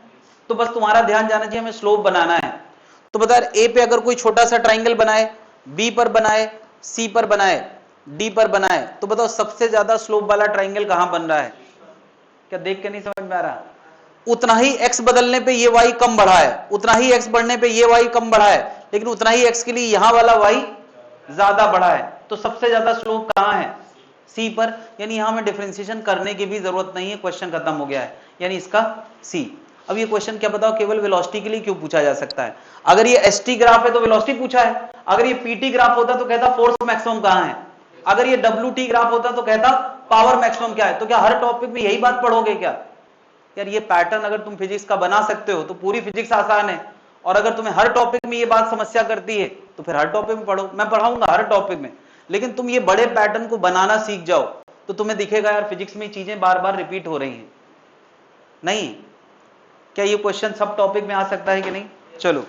तो बस तुम्हारा ध्यान जाना चाहिए, हमें स्लोप बनाना है। तो बता, ए पे अगर कोई छोटा सा ट्राइंगल बनाए, बी पर बनाए, सी पर बनाए, डी पर बनाए, तो बताओ सबसे ज्यादा स्लोप वाला ट्राइंगल कहां बन रहा है? क्या देख के नहीं समझ में आ रहा? उतना ही एक्स बदलने पे ये वाई कम बढ़ा है, उतना ही एक्स बढ़ने पे ये वाई कम बढ़ा है, लेकिन उतना ही एक्स के लिए यहां वाला वाई ज्यादा बढ़ा है। तो सबसे ज्यादा स्लोप कहां है? सी पर। यानी यहां में डिफरेंशिएशन करने की भी जरूरत नहीं है, क्वेश्चन खत्म हो गया है। यानी इसका सी। अब ये क्वेश्चन क्या बताओ केवल वेलोसिटी के लिए क्यों पूछा जा सकता है? अगर ये एसटी ग्राफ है तो वेलोसिटी पूछा है, अगर ये पीटी ग्राफ होता तो कहता फोर्स मैक्सिमम कहां है, अगर ये डब्ल्यूटी ग्राफ होता तो कहता पावर मैक्सिमम क्या है। तो क्या हर टॉपिक में यही बात पढ़ोगे क्या? यार ये पैटर्न अगर तुम फिजिक्स का बना सकते हो तो पूरी फिजिक्स आसान है, और अगर तुम्हें हर टॉपिक में ये बात समस्या करती है तो फिर हर टॉपिक में पढ़ो। मैं पढ़ाऊंगा हर टॉपिक में, लेकिन तुम ये बड़े पैटर्न को बनाना सीख जाओ तो तुम्हें दिखेगा यार फिजिक्स में चीजें बार बार रिपीट हो रही हैं। नहीं, क्या ये क्वेश्चन सब टॉपिक में आ सकता है कि नहीं? चलो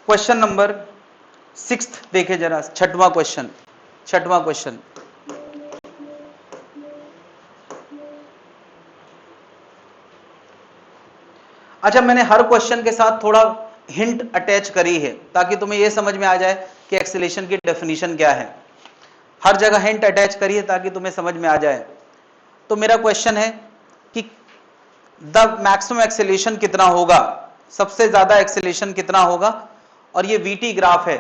क्वेश्चन नंबर 6 देखे जरा, छठवां क्वेश्चन। अच्छा, मैंने हर क्वेश्चन के साथ थोड़ा हिंट अटैच करी है ताकि तुम्हें यह समझ में आ जाए कि एक्सेलेरेशन की डेफिनेशन क्या है। हर जगह हिंट अटैच करी है ताकि तुम्हें समझ में आ जाए। तो मेरा क्वेश्चन है कि द मैक्सिमम एक्सेलेरेशन कितना होगा, सबसे ज्यादा एक्सेलेरेशन कितना होगा, और ये वीटी ग्राफ है,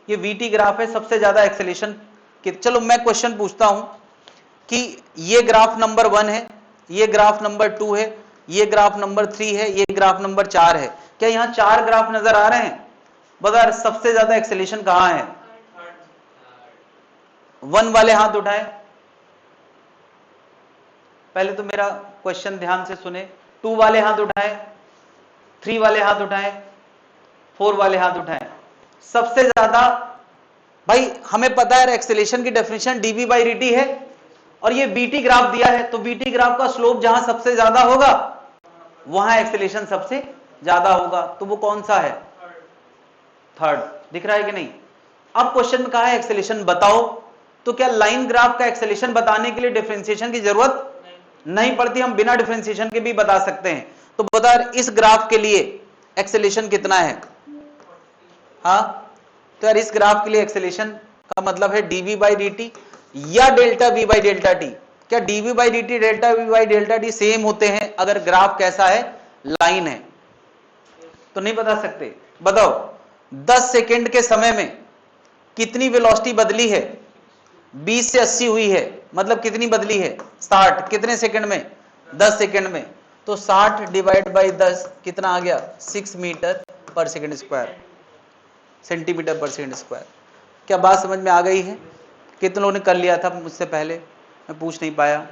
ये वीटी ग्राफ है, सबसे ज्यादा एक्सेलेरेशन। चलो मैं क्वेश्चन पूछता हूं कि ये ग्राफ नंबर 1 है, ये ग्राफ नंबर 2 है, ये ग्राफ नंबर 3 है, ये ग्राफ नंबर 4 है। क्या यहां 4 ग्राफ नजर आ रहे हैं? बता सबसे ज्यादा एक्सेलेरेशन कहां है? 1 वाले हाथ उठाएं। पहले तो मेरा क्वेश्चन ध्यान से सुने। 2 वाले हाथ उठाएं, 3 वाले हाथ उठाएं, 4 वाले हाथ उठाएं। सबसे ज्यादा, भाई हमें पता है एक्सेलेरेशन की डेफिनेशन dv बाई dt है, और ये बीटी ग्राफ दिया है, तो बीटी ग्राफ का स्लोप जहां सबसे ज्यादा होगा वहां एक्सेलेरेशन सबसे ज्यादा होगा। तो वो कौन सा है? थर्ड। दिख रहा है कि नहीं? अब क्वेश्चन में कहा है एक्सेलेरेशन बताओ, तो क्या लाइन ग्राफ का एक्सेलेरेशन बताने के लिए डिफरेंशिएशन की जरूरत नहीं पड़ती, हम बिना डिफरेंशिएशन के भी बता सकते हैं। तो बता इस ग्राफ के लिए एक्सेलेरेशन कितना है? हाँ, तो यार इस ग्राफ के लिए एक्सेलेरेशन का मतलब है dv बाई dt या delta v by delta t। क्या dv by dt delta v by delta t same होते हैं अगर ग्राफ कैसा है? लाइन है। तो नहीं बता सकते। बताओ 10 सेकंड के समय में कितनी वेलोसिटी बदली है? 20 से 80 हुई है, मतलब कितनी बदली है? 60। कितने सेकंड में? 10 सेकंड में। तो 60 डिवाइड बाई 10 कितना आ गया? 6 मीटर पर सेकंड स्क्वायर, सेंटीमीटर पर सेकंड स्क्वायर। क्या बात समझ में आ गई है? कितने लोगों ने कर लिया था मुझसे पहले, मैं पूछ नहीं पाया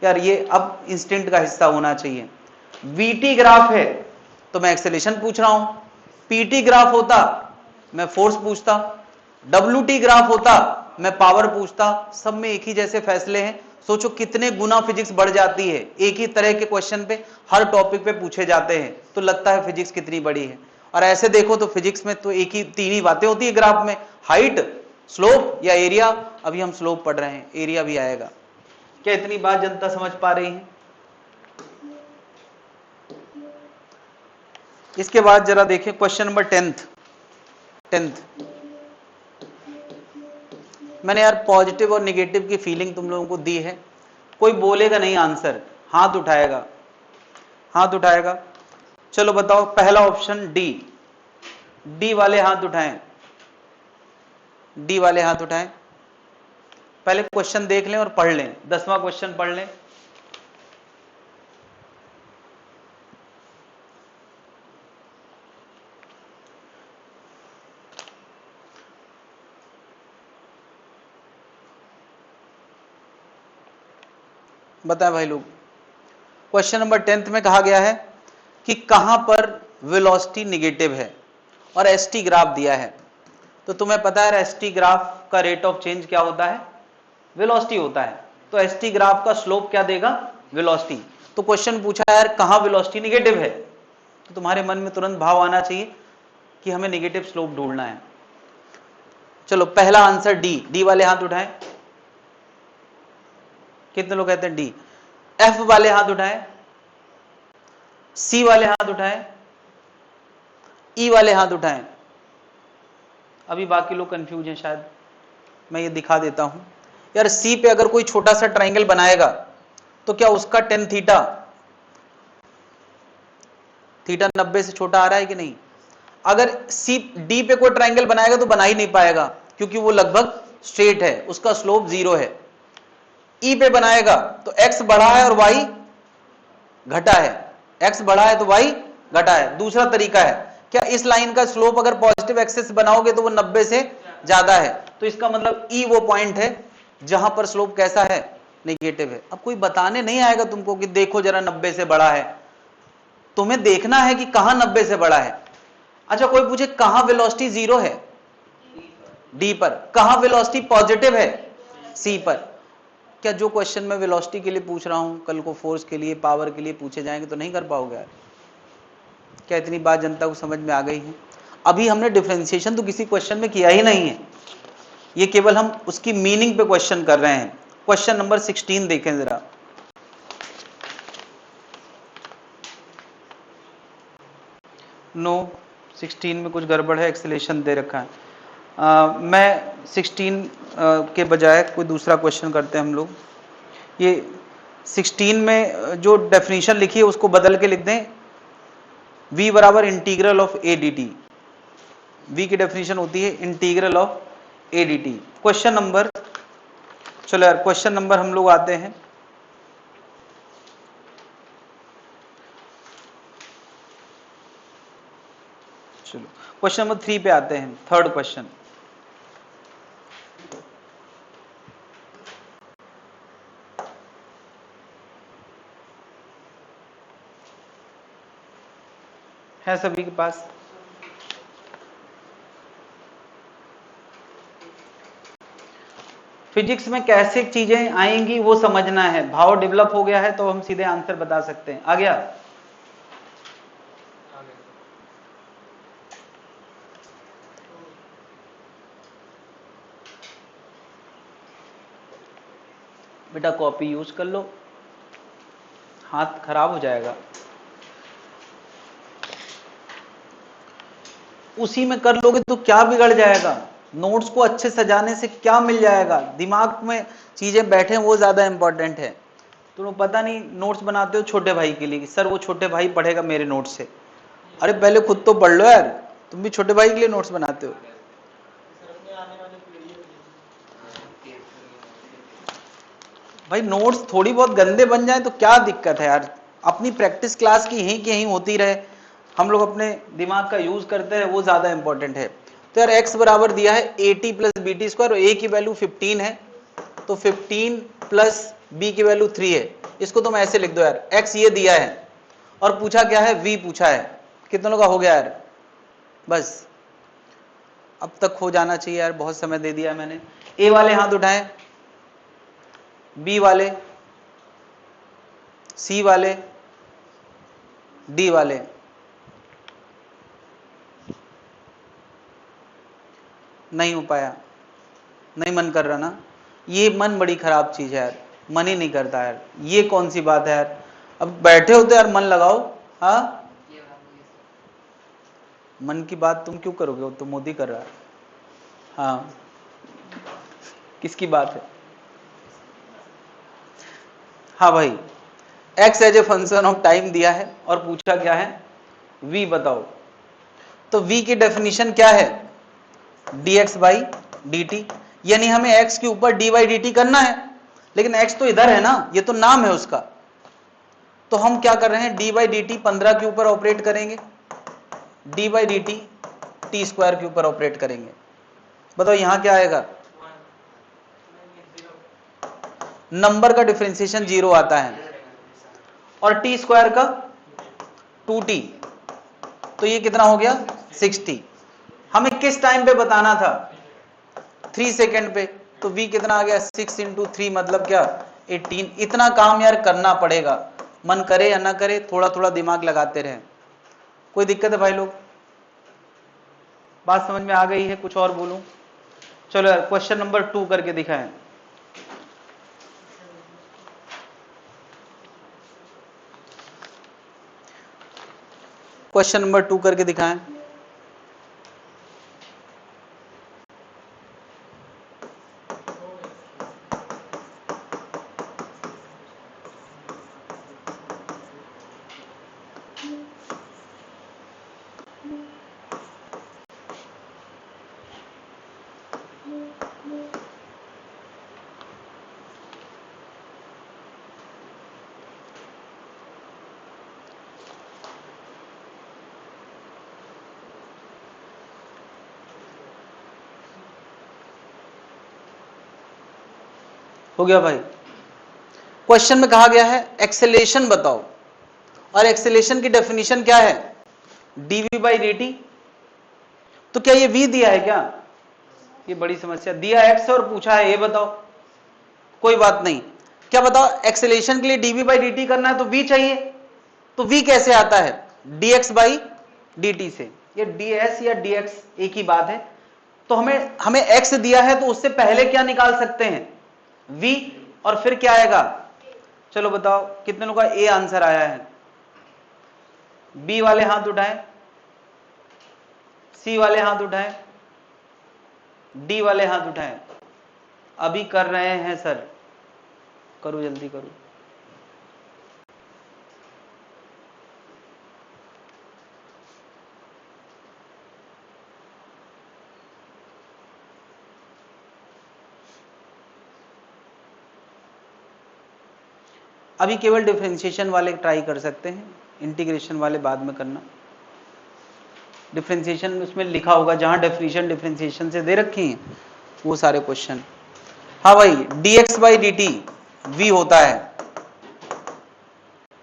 यार। ये अब इंस्टेंट का हिस्सा होना चाहिए। वीटी ग्राफ है तो मैं एक्सेलेरेशन पूछ रहा हूं, पीटी ग्राफ होता मैं फोर्स पूछता, डब्ल्यूटी ग्राफ होता मैं पावर पूछता। सब में एक ही जैसे फैसले हैं। सोचो कितने गुना फिजिक्स बढ़ जाती है, एक ही तरह के क्वेश्चन पे हर टॉपिक पे पूछे जाते हैं, तो लगता है फिजिक्स कितनी बड़ी है। और ऐसे देखो तो फिजिक्स में तो एक ही 3 ही बातें होती है ग्राफ में, हाइट, स्लोप या एरिया। अभी हम स्लोप पढ़ रहे हैं, एरिया भी आएगा। क्या इतनी बात जनता समझ पा रही है? इसके बाद जरा देखें क्वेश्चन नंबर 10th। मैंने यार पॉजिटिव और निगेटिव की फीलिंग तुम लोगों को दी है। कोई बोलेगा नहीं आंसर, हाथ उठाएगा, हाथ उठाएगा। चलो बताओ पहला ऑप्शन डी वाले हाथ उठाएं, डी वाले हाथ उठाएं। पहले क्वेश्चन देख लें और पढ़ लें, 10वां क्वेश्चन पढ़ लें। बताएं भाई लोग। क्वेश्चन नंबर 10th में कहा गया है कि कहां पर वेलोसिटी निगेटिव है और एसटी ग्राफ दिया है। तो तुम्हें पता है एसटी ग्राफ का रेट ऑफ चेंज क्या होता है? वेलोसिटी होता है। तो एसटी ग्राफ का स्लोप क्या देगा? वेलोसिटी। तो क्वेश्चन पूछा है यार कहां वेलोसिटी निगेटिव है, तो तुम्हारे मन में तुरंत भाव आना चाहिए कि हमें निगेटिव स्लोप ढूंढना है। चलो पहला आंसर डी वाले हाथ उठाएं। कितने लोग कहते हैं डी? एफ वाले हाथ उठाएं, सी वाले हाथ उठाएं, ई वाले हाथ उठाएं। अभी बाकी लोग कंफ्यूज हैं शायद, मैं ये दिखा देता हूं। यार सी पे अगर कोई छोटा सा ट्राइंगल बनाएगा तो क्या उसका टेन थीटा 90 से छोटा आ रहा है कि नहीं? अगर सी डी पे कोई ट्राइंगल बनाएगा तो बना ही नहीं पाएगा क्योंकि वो लगभग स्ट्रेट है, उसका स्लोप 0 है। ई पे बनाएगा तो एक्स बढ़ा है और वाई घटा है, x बढ़ा है तो y घटा है। दूसरा तरीका है क्या, इस लाइन का स्लोप अगर पॉजिटिव एक्सिस बनाओगे तो वो 90 से ज्यादा है, तो इसका मतलब E वो पॉइंट है जहां पर स्लोप कैसा है, नेगेटिव है। अब कोई बताने नहीं आएगा तुमको कि देखो जरा 90 से बड़ा है, तुम्हें देखना है कि कहां 90 से बड़ा है। अच्छा कोई पूछे कहां वेलोसिटी जीरो है, डी पर। कहां वेलोसिटी पॉजिटिव है, सी पर। क्या जो क्वेश्चन मैं वेलोसिटी के लिए पूछ रहा हूं कल को फोर्स के लिए, पावर के लिए पूछे जाएंगे तो नहीं कर पाओगे यार। क्या इतनी बात जनता को समझ में आ गई है? अभी हमने डिफरेंशिएशन तो किसी क्वेश्चन में किया ही नहीं है, ये केवल हम उसकी मीनिंग पे क्वेश्चन कर रहे हैं। क्वेश्चन नंबर 16 देखें जरा। नो 16 में कुछ गड़बड़ है, एक्सेलेरेशन दे रखा है। मैं 16 के बजाय कोई दूसरा क्वेश्चन करते हैं हम लोग। ये 16 में जो डेफिनेशन लिखी है उसको बदल के लिख दें, v बराबर integral of A D T. v की डेफिनेशन होती है integral of A D T. Question number, चलो यार क्वेश्चन नंबर हम लोग आते हैं, चलो क्वेश्चन नंबर 3 पे आते हैं, थर्ड क्वेश्चन। है सभी के पास? फिजिक्स में कैसे चीजें आएंगी वो समझना है। भाव डेवलप हो गया है तो हम सीधे आंसर बता सकते हैं। आ गया? बेटा कॉपी यूज कर लो, हाथ खराब हो जाएगा। उसी में कर लोगे तो क्या बिगड़ जाएगा? नोट्स को अच्छे सजाने से क्या मिल जाएगा? दिमाग में चीजें बैठे वो ज्यादा इंपॉर्टेंट है। तुम्हें पता नहीं नोट्स बनाते हो छोटे भाई के लिए, सर वो छोटे भाई पढ़ेगा मेरे नोट्स से। अरे पहले खुद तो पढ़ लो यार, तुम भी छोटे भाई के लिए नोट्स बनाते हो। भाई नोट्स थोड़ी बहुत गंदे बन जाए तो क्या दिक्कत है यार, अपनी प्रैक्टिस क्लास की यहीं की यहीं होती रहे, हम लोग अपने दिमाग का यूज करते हैं वो ज्यादा इंपॉर्टेंट है। तो यार x बराबर दिया है AT प्लस BT स्क्वायर, और a की वैल्यू 15 है, तो 15 प्लस b की वैल्यू 3 है। इसको तुम ऐसे लिख दो यार, x ये दिया है और पूछा क्या है, v पूछा है। कितनों का हो गया यार? बस अब तक हो जाना चाहिए यार, बहुत समय दे दिया मैंने। a वाले हाथ उठाएं, बी वाले, सी वाले, डी वाले। नहीं हो पाया, नहीं मन कर रहा ना? ये मन बड़ी खराब चीज है यार, मन ही नहीं करता यार, ये कौन सी बात है यार। अब बैठे हो तो यार मन लगाओ। हाँ मन की बात तुम क्यों करोगे, वो तो मोदी कर रहा है। हाँ किसकी बात है? हाँ भाई, x as a function of time दिया है और पूछा क्या है, v बताओ। तो v की डेफिनेशन क्या है, dx बाई dt, यानी हमें x के ऊपर dy dt करना है, लेकिन x तो इधर है ना, ये तो नाम है उसका। तो हम क्या कर रहे हैं, dy dt 15 के ऊपर ऑपरेट करेंगे, dy dt t स्क्वायर के ऊपर ऑपरेट करेंगे। बताओ यहां क्या आएगा, नंबर का डिफरेंशिएशन 0 आता है, और टी स्क्वायर का 2t, तो ये कितना हो गया 60। हमें किस टाइम पे बताना था, 3 सेकेंड पे, तो v कितना आ गया 6 इंटू 3 मतलब क्या 18। इतना काम यार करना पड़ेगा, मन करे या ना करे, थोड़ा थोड़ा दिमाग लगाते रहे। कोई दिक्कत है भाई लोग? बात समझ में आ गई है? कुछ और बोलूं? चलो यार क्वेश्चन नंबर 2 करके दिखाएं। क्वेश्चन नंबर 2 करके दिखाएं। हो गया भाई। क्वेश्चन में कहा गया है एक्सेलेरेशन बताओ, और एक्सेलेरेशन की डेफिनेशन क्या है, dv बाई dt। तो क्या ये v दिया है क्या, ये बड़ी समस्या, दिया x और पूछा है ये बताओ, कोई बात नहीं। क्या बताओ एक्सेलेरेशन के लिए dv बाई dt करना है तो v चाहिए, तो v कैसे आता है, dx बाई dt से। ये ds या dx एक ही बात है। तो हमें x दिया है तो उससे पहले क्या निकाल सकते हैं, v, और फिर क्या आएगा, चलो बताओ कितने लोगों का ए आंसर आया है, बी वाले हाथ उठाएं, सी वाले हाथ उठाएं, डी वाले हाथ उठाएं। अभी कर रहे हैं सर, करो जल्दी करो। अभी केवल डिफरेंशिएशन वाले ट्राई कर सकते हैं, इंटीग्रेशन वाले बाद में करना। डिफरेंशिएशन उसमें लिखा होगा, जहां डेफिनेशन डिफरेंशिएशन से दे रखी है वो सारे क्वेश्चन। हाँ भाई, dx बाई dt v होता है।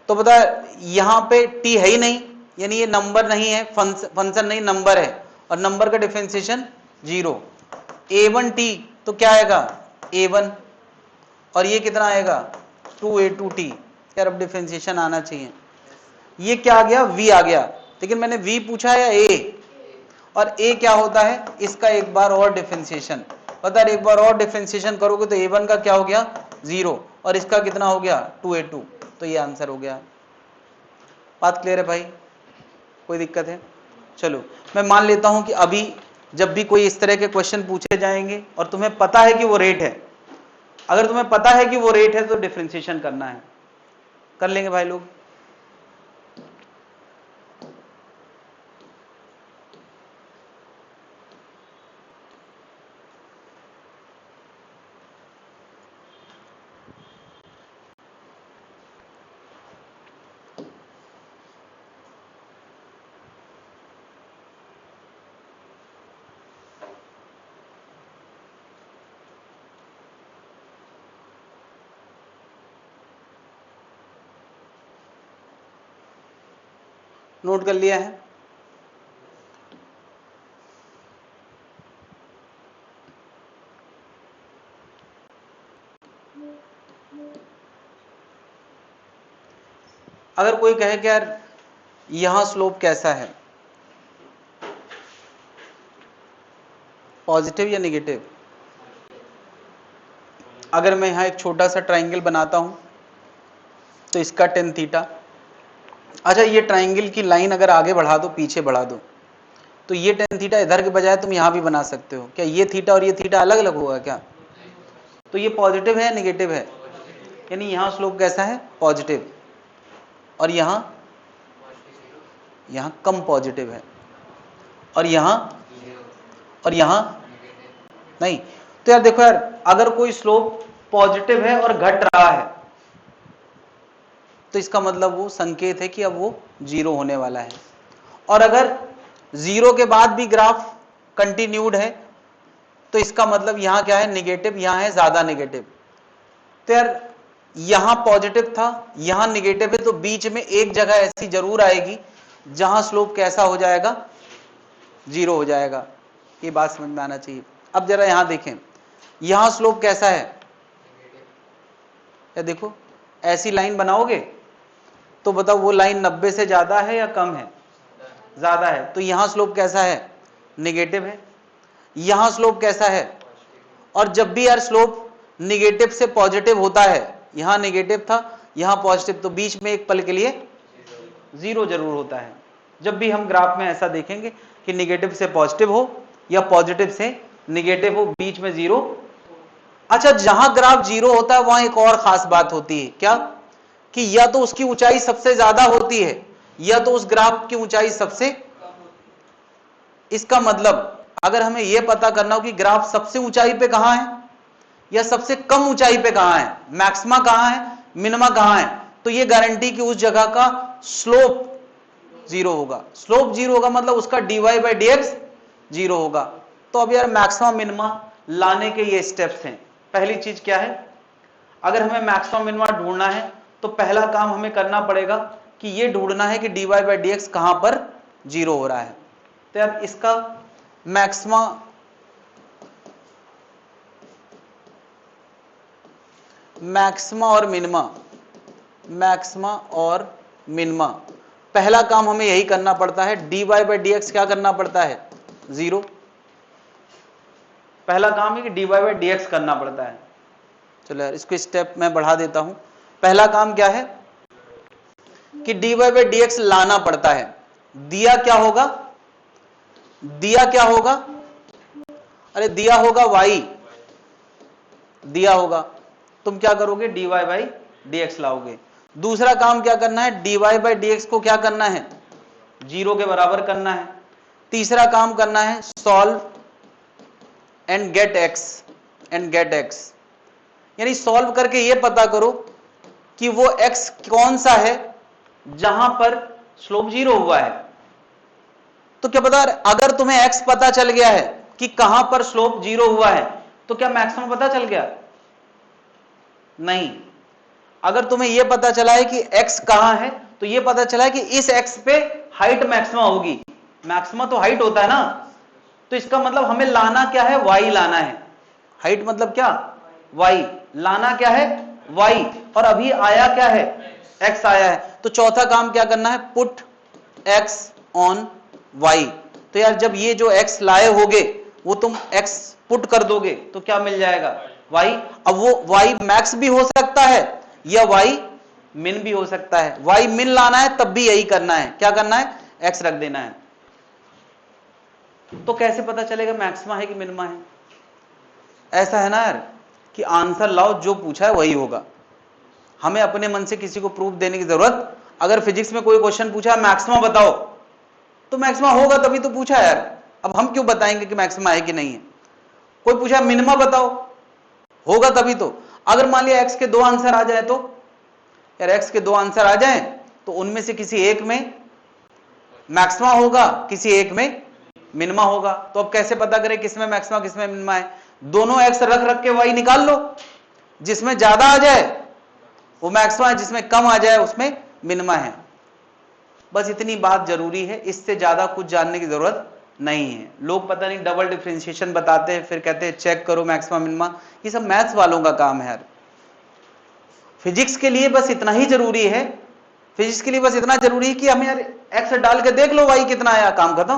तो बता यहां पे t है ही नहीं, यानी ये नंबर नहीं है, फंक्शन नहीं, नंबर है, और नंबर का डिफरेंशिएशन 0। a1t तो क्या आएगा a1, और ये कितना आएगा 2a2t। यार अब डिफरेंशिएशन आना चाहिए। ये क्या आ गया, v आ गया, लेकिन मैंने v पूछा या a, और a क्या होता है, इसका एक बार और डिफरेंशिएशन। पता है एक बार और डिफरेंशिएशन करोगे तो a1 का क्या हो गया 0, और इसका कितना हो गया 2a2, तो ये आंसर हो गया। बात क्लियर है भाई, कोई दिक्कत है। चलो मैं मान लेता हूं कि अभी जब भी कोई इस तरह के क्वेश्चन पूछे जाएंगे और तुम्हें पता है कि वो रेट है, अगर तुम्हें पता है कि वो रेट है तो डिफरेंशिएशन करना है, कर लेंगे भाई लोग। नोट कर लिया है। अगर कोई कहे कि यार यहां स्लोप कैसा है, पॉजिटिव या नेगेटिव, अगर मैं यहां एक छोटा सा ट्राइंगल बनाता हूं तो इसका टेन थीटा, अच्छा ये ट्राइंगल की लाइन अगर आगे बढ़ा दो पीछे बढ़ा दो तो ये टेन थीटा इधर के बजाय तुम यहां भी बना सकते हो। क्या ये थीटा और ये थीटा अलग अलग होगा क्या, तो ये पॉजिटिव है या नेगेटिव है, यानी यहां स्लोप कैसा है पॉजिटिव, और यहां कम पॉजिटिव है, और यहां नहीं। तो यार देखो यार, अगर कोई स्लोप पॉजिटिव है और घट रहा है तो इसका मतलब वो संकेत है कि अब वो 0 होने वाला है, और अगर 0 के बाद भी ग्राफ कंटिन्यूड है तो इसका मतलब यहां क्या है निगेटिव, यहां है ज्यादा निगेटिव। तो यार यहां पॉजिटिव था यहां निगेटिव है, तो बीच में एक जगह ऐसी जरूर आएगी जहां स्लोप कैसा हो जाएगा 0 हो जाएगा। ये बात समझ में आना चाहिए। अब जरा यहां देखें, यहां स्लोप कैसा है, या देखो ऐसी लाइन बनाओगे तो बताओ वो लाइन 90 से ज्यादा है या कम है, ज्यादा है, तो यहां स्लोप कैसा है निगेटिव है, यहां स्लोप कैसा है, और जब भी यार स्लोप निगेटिव से पॉजिटिव होता है, यहां निगेटिव था यहां पॉजिटिव, तो बीच में एक पल के लिए 0 जरूर होता है। जब भी हम ग्राफ में ऐसा देखेंगे कि निगेटिव से पॉजिटिव हो या पॉजिटिव से निगेटिव हो, बीच में 0। अच्छा जहां ग्राफ 0 होता है वहां एक और खास बात होती है, क्या कि या तो उसकी ऊंचाई सबसे ज्यादा होती है या तो उस ग्राफ की ऊंचाई सबसे, इसका मतलब अगर हमें यह पता करना हो कि ग्राफ सबसे ऊंचाई पे कहां है या सबसे कम ऊंचाई पे कहां है, मैक्सिमा कहां है मिनिमा कहां है, तो यह गारंटी कि उस जगह का स्लोप 0 होगा। स्लोप 0 होगा मतलब उसका dy बाई dx 0 होगा। तो अब यार मैक्सिमा मिनिमा लाने के ये स्टेप्स हैं। पहली चीज क्या है, अगर हमें मैक्सिमम मिनिमा ढूंढना है तो पहला काम हमें करना पड़ेगा कि ये ढूंढना है कि dy बाई डी एक्स कहां पर 0 हो रहा है। तो यार इसका मैक्सिमा और मिनिमा पहला काम हमें यही करना पड़ता है, dy बाई डी एक्स क्या करना पड़ता है 0। पहला काम है कि dy बाई डी एक्स करना पड़ता है। चलो यार इसको स्टेप मैं बढ़ा देता हूं। पहला काम क्या है कि dy बाई डी एक्स लाना पड़ता है। दिया क्या होगा, अरे दिया होगा y, दिया होगा, तुम क्या करोगे dy बाई डी एक्स लाओगे। दूसरा काम क्या करना है, dy बाई डी एक्स को क्या करना है 0 के बराबर करना है। तीसरा काम करना है सॉल्व एंड गेट x, यानी सॉल्व करके ये पता करो कि वो x कौन सा है जहां पर स्लोप 0 हुआ है। तो क्या पता, अगर तुम्हें x पता चल गया है कि कहां पर स्लोप 0 हुआ है तो क्या मैक्सिमम पता चल गया, नहीं। अगर तुम्हें यह पता चला है कि x कहां है तो यह पता चला है कि इस x पे हाइट मैक्सिमा होगी। मैक्सिमा तो हाइट होता है ना, तो इसका मतलब हमें लाना क्या है, y लाना है। हाइट मतलब क्या, y, लाना क्या है y, और अभी आया क्या है x आया है। तो चौथा काम क्या करना है, पुट x ऑन y। तो यार जब ये जो x लाए होगे वो तुम x पुट कर दोगे तो क्या मिल जाएगा y। अब वो y मैक्स भी हो सकता है या y मिन भी हो सकता है। y मिन लाना है तब भी यही करना है, क्या करना है x रख देना है। तो कैसे पता चलेगा मैक्सिमा है कि मिनिमा है, ऐसा है ना यार कि आंसर लाओ जो पूछा है वही होगा। हमें अपने मन से किसी को प्रूफ देने की जरूरत, अगर फिजिक्स में कोई क्वेश्चन पूछा मैक्सिमा बताओ तो मैक्सिमा होगा तभी तो पूछा यार। अब हम क्यों बताएंगे कि मैक्सिमा है कि नहीं है। कोई पूछा मिनिमा बताओ, होगा तभी तो। अगर मान लिया एक्स के 2 आंसर आ जाए तो यार, एक्स के 2 आंसर आ जाए तो उनमें से किसी एक में मैक्सिमा होगा, किसी एक में मिनिमा होगा। तो अब कैसे पता करें किसमें मैक्सिमा किसमें मिनिमा है। दोनों एक्स रख रख के वाई निकाल लो, जिसमें ज्यादा आ जाए वो मैक्सिमा है, जिसमें कम आ जाए उसमें मिनिमा है। बस इतनी बात जरूरी है, इससे ज्यादा कुछ जानने की जरूरत नहीं है। लोग पता नहीं डबल डिफरेंशिएशन बताते हैं फिर कहते हैं चेक करो मैक्सिमा मिनिमा, ये सब मैथ्स वालों का काम है यार। फिजिक्स के लिए बस इतना ही जरूरी है, फिजिक्स के लिए बस इतना जरूरी है कि हमें यार एक्स डाल के देख लो वाई कितना आया, काम खत्म।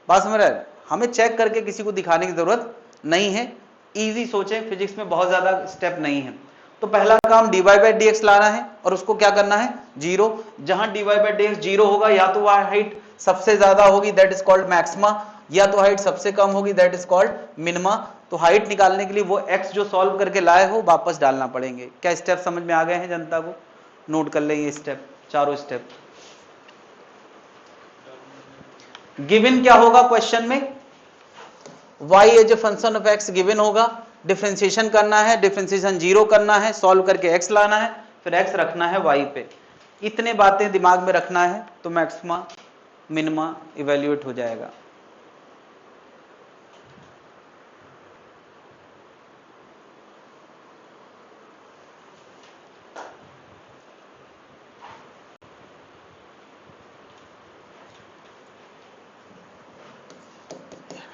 बात समझ रहे हैं, हमें चेक करके किसी को दिखाने की जरूरत नहीं है। इजी सोचें, फिजिक्स में बहुत ज्यादा स्टेप नहीं है। तो पहला काम dy बाई डी एक्स लाना है और उसको क्या करना है 0। जहां dy बाई डी एक्स 0 होगा या तो वह हाइट सबसे ज्यादा होगी दैट इज कॉल्ड मैक्सिमा, या तो हाइट सबसे कम होगी दैट इज कॉल्ड मिनिमा। तो हाइट निकालने के लिए वो x जो सॉल्व करके लाए हो वापस डालना पड़ेंगे। क्या स्टेप समझ में आ गए हैं जनता को, नोट कर ले ये स्टेप, चारों स्टेप। गिवन क्या होगा क्वेश्चन में, y as a function of x given होगा, डिफरेंशिएशन करना है, डिफरेंशिएशन 0 करना है, सॉल्व करके x लाना है, फिर x रखना है y पे। इतने बातें दिमाग में रखना है तो मैक्सिमा मिनिमा इवेल्युएट हो जाएगा।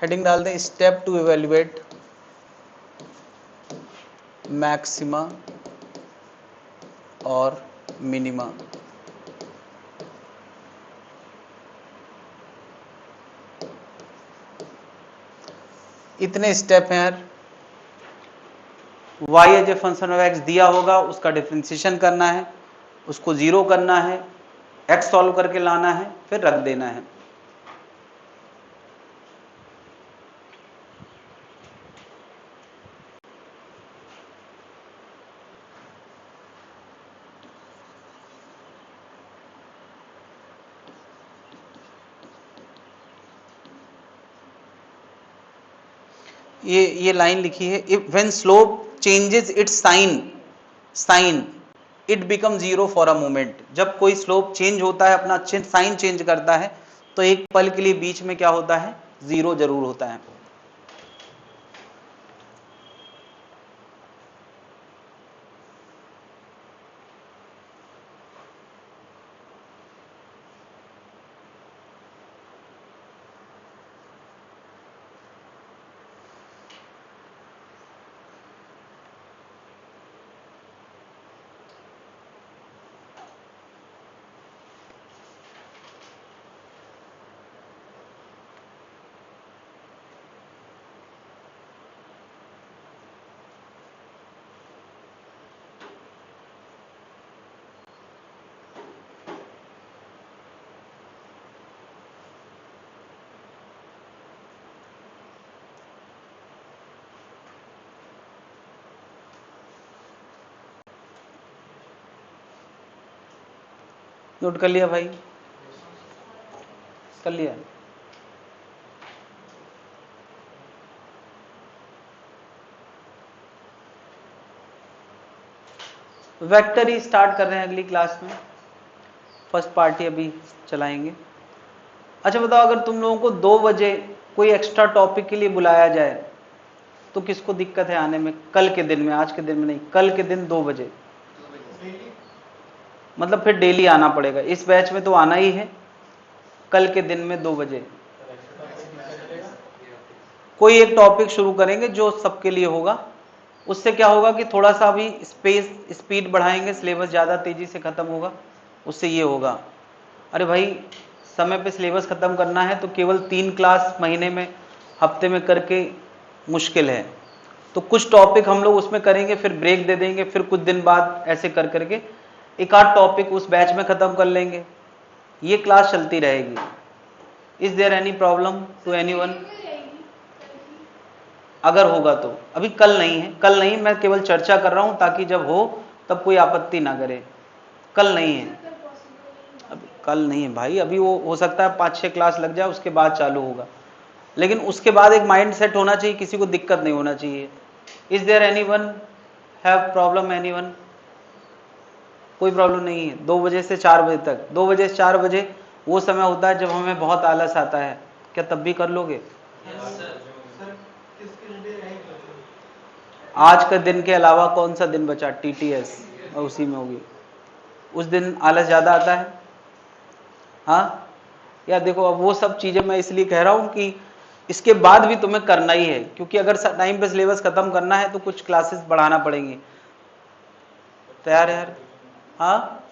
हेडिंग डाल दें स्टेप टू इवेल्युएट मैक्सिमा और मिनिमा। इतने स्टेप हैं यार। y as a function of x दिया होगा, उसका डिफरेंशिएशन करना है, उसको 0 करना है, x सॉल्व करके लाना है, फिर रख देना है। ये लाइन लिखी है, if when slope changes its sign it become 0 for a moment. जब कोई स्लोप चेंज होता है, अपना साइन चेंज करता है, तो एक पल के लिए बीच में क्या होता है 0 जरूर होता है। नोट कर लिया भाई? कर लिया? वेक्टर ही स्टार्ट कर रहे हैं अगली क्लास में, फर्स्ट पार्टी अभी चलाएंगे। अच्छा बताओ, अगर तुम लोगों को 2 बजे कोई एक्स्ट्रा टॉपिक के लिए बुलाया जाए तो किसको दिक्कत है आने में? कल के दिन में, आज के दिन में नहीं, कल के दिन 2 बजे। मतलब फिर डेली आना पड़ेगा, इस बैच में तो आना ही है, कल के दिन में 2 बजे कोई एक टॉपिक शुरू करेंगे जो सबके लिए होगा। उससे क्या होगा कि थोड़ा सा भी स्पीड बढ़ाएंगे, सिलेबस ज़्यादा तेजी से खत्म होगा। उससे ये होगा, अरे भाई समय पे सिलेबस खत्म करना है तो केवल 3 क्लास महीने में, हफ्ते में करके मुश्किल है। तो कुछ टॉपिक हम लोग उसमें करेंगे, फिर ब्रेक दे देंगे, फिर कुछ दिन बाद ऐसे कर करके एक आध टॉपिक उस बैच में खत्म कर लेंगे। ये क्लास चलती रहेगी। Is there any problem to anyone? अगर होगा तो, अभी कल नहीं है, कल नहीं, मैं केवल चर्चा कर रहा हूं ताकि जब हो तब कोई आपत्ति ना करे। कल नहीं है, अभी कल नहीं है भाई, अभी वो हो सकता है 5-6 क्लास लग जाए, उसके बाद चालू होगा। लेकिन उसके बाद एक माइंड सेट होना चाहिए, किसी को दिक्कत नहीं होना चाहिए। Is there anyone have problem? Anyone? कोई प्रॉब्लम नहीं है। 2 बजे से 4 बजे तक, 2 बजे से 4 बजे वो समय होता है जब हमें बहुत आलस आता है, क्या तब भी कर लोगे? आज का दिन के अलावा कौन सा दिन बचा? टीटीएस, और उसी में होगी। उस दिन आलस ज्यादा आता है? हाँ यार देखो, अब वो सब चीजें मैं इसलिए कह रहा हूं कि इसके बाद भी तुम्हें करना ही है, क्योंकि अगर टाइम पे सिलेबस खत्म करना है तो कुछ क्लासेस बढ़ाना पड़ेंगी। तैयार है यार? हाँ,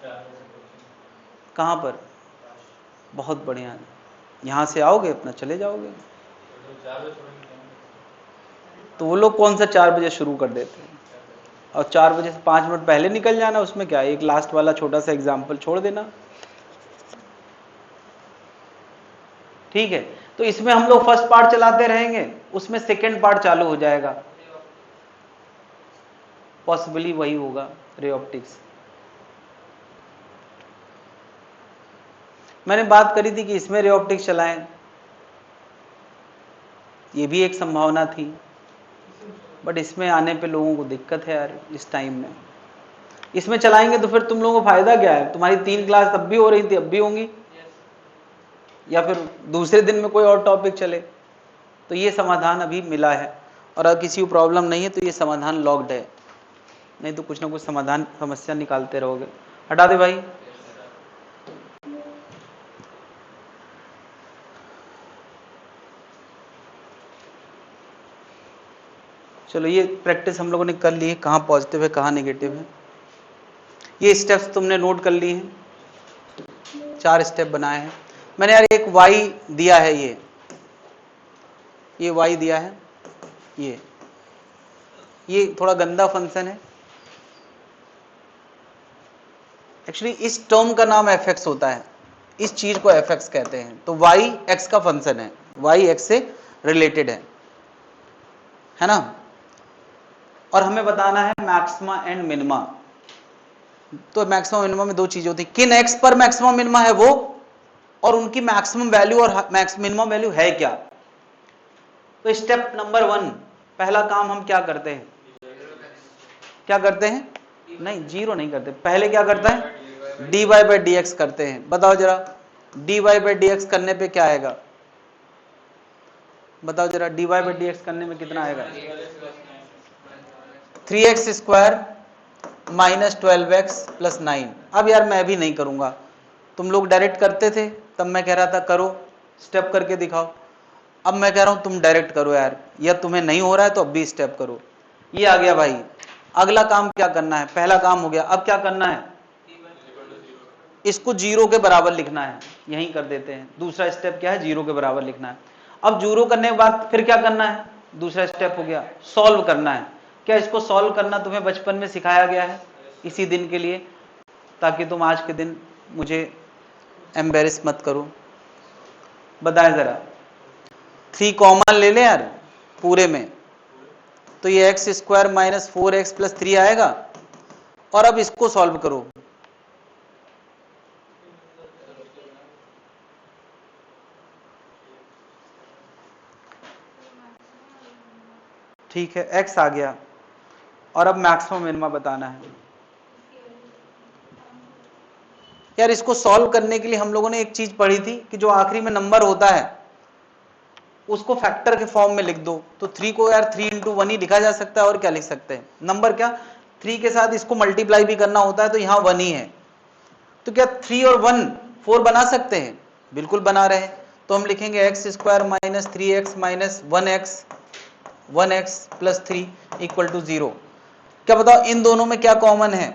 कहाँ पर? बहुत बढ़िया, यहाँ से आओगे अपना चले जाओगे। तो वो लोग कौन सा 4 बजे शुरू कर देते हैं, और 4 बजे से 5 मिनट पहले निकल जाना, उसमें क्या, एक लास्ट वाला छोटा सा एग्जाम्पल छोड़ देना। ठीक है, तो इसमें हम लोग फर्स्ट पार्ट चलाते रहेंगे, उसमें सेकेंड पार्ट चालू हो जाएगा, पॉसिबली वही होगा, रे ऑप्टिक्स। मैंने बात करी थी कि इसमें रे ऑप्टिक्स चलाएं, ये भी एक संभावना थी, बट इसमें आने पे लोगों को दिक्कत है यार इस टाइम में। इसमें चलाएंगे तो फिर तुम लोगों को फायदा क्या है? तुम्हारी 3 क्लास तब भी हो रही थी, अब भी होंगी, या फिर दूसरे दिन में कोई और टॉपिक चले। तो ये समाधान अभी मिला है, और अगर किसी को प्रॉब्लम नहीं है तो ये समाधान लॉक्ड है, नहीं तो कुछ ना कुछ समाधान समस्या निकालते रहोगे। हटा दे भाई। चलो ये प्रैक्टिस हम लोगों ने कर ली है, कहाँ पॉजिटिव है कहाँ नेगेटिव है। ये स्टेप्स तुमने नोट कर लिए हैं, 4 स्टेप बनाए हैं मैंने यार। एक y दिया है, ये y दिया है, ये थोड़ा गंदा फंक्शन है एक्चुअली। इस टर्म का नाम fx होता है, इस चीज को fx कहते हैं। तो y x का फंक्शन है, y x से रिलेटेड है ना। और हमें बताना है मैक्सिमा एंड मिनिमा। तो मैक्सिमम मिनिमा में 2 चीजें होती हैं, किन x पर मैक्सिमम मिनिमा है वो, और उनकी मैक्सिमम वैल्यू और मिनिमम वैल्यू है क्या। तो स्टेप नंबर 1, पहला काम हम क्या करते हैं, क्या करते हैं? नहीं, जीरो नहीं करते, पहले क्या करता है, dy बाई dx करते हैं। बताओ जरा, dy बाई dx करने पे क्या आएगा? बताओ जरा, dy बाई dx करने में कितना आएगा? 3x square minus 12x plus 9। अब यार मैं भी नहीं करूंगा, तुम लोग डायरेक्ट करते थे तब मैं कह रहा था करो, स्टेप करके दिखाओ। अब मैं कह रहा हूं तुम डायरेक्ट करो यार, या तुम्हें नहीं हो रहा है तो अब भी स्टेप करो। ये आ गया भाई। अगला काम क्या करना है? पहला काम हो गया, अब क्या करना है? इसको 0 के बराबर लिखना है, यहीं कर देते हैं। दूसरा स्टेप क्या है? 0 के बराबर लिखना है। अब 0 करने के बाद फिर क्या करना है? दूसरा स्टेप हो गया, सॉल्व करना है। क्या इसको सॉल्व करना तुम्हें बचपन में सिखाया गया है इसी दिन के लिए, ताकि तुम आज के दिन मुझे एम्बेरस मत करो? बताएं जरा, 3 कॉमन ले ले यार पूरे में, तो ये x square minus 4x plus 3 आएगा। और अब इसको सॉल्व करो, ठीक है, x आ गया और अब मैक्सिमम मिनिमा बताना है। यार इसको सॉल्व करने के लिए हम लोगों ने एक चीज पढ़ी थी कि जो आखिरी में नंबर होता है उसको फैक्टर के फॉर्म में लिख दो। तो 3 को यार 3 into 1 ही लिखा जा सकता है, और क्या लिख सकते हैं? नंबर क्या, 3 के साथ इसको मल्टीप्लाई भी करना होता है तो यहाँ 1 ही है। तो क्या 3 और 1 4 बना सकते हैं? बिल्कुल बना रहे हैं। तो हम लिखेंगे X square minus 3x minus 1x plus 3 equal to 0। क्या बताओ इन दोनों में क्या कॉमन है?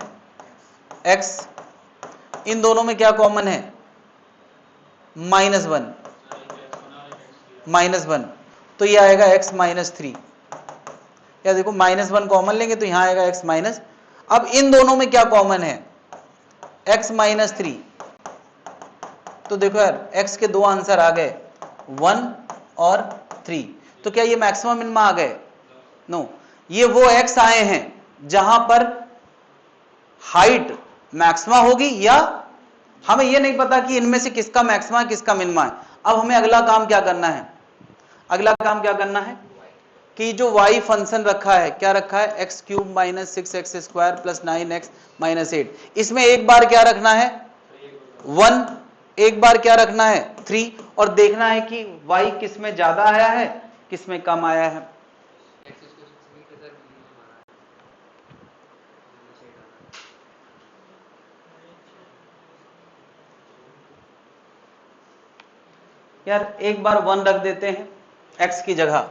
x। इन दोनों में क्या कॉमन है? -1 -1, तो ये आएगा x माइनस 3। या देखो -1 कॉमन लेंगे तो यहां आएगा x माइनस। अब इन दोनों में क्या कॉमन है? x minus 3। तो देखो यार x के दो आंसर आ गए, 1 और 3। तो क्या ये मैक्सिमम मिनिमा आ गए? नो, ये वो x आए हैं जहां पर हाइट मैक्सिमा होगी, या हमें ये नहीं पता कि इनमें से किसका मैक्सिमा है किसका मिनिमा है। अब हमें अगला काम क्या करना है? अगला काम क्या करना है कि जो y फंक्शन रखा है, क्या रखा है? X cube minus 6x square plus 9x minus 8, इसमें एक बार क्या रखना है? 1, एक बार क्या रखना है? 3, और देखना है कि y किस में ज्यादा आया है किस में कम आया है। यार एक बार 1 रख देते हैं x की जगह।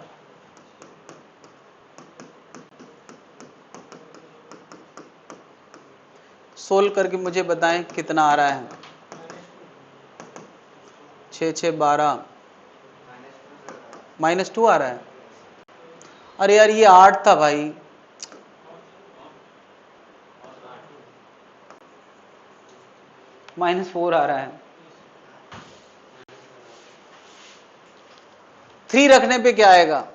सोल्व करके मुझे बताएं कितना आ रहा है। 6 6 12 -2 आ रहा है। अरे यार ये 8 था भाई। -4 आ रहा है। 3 रखने पे क्या आएगा?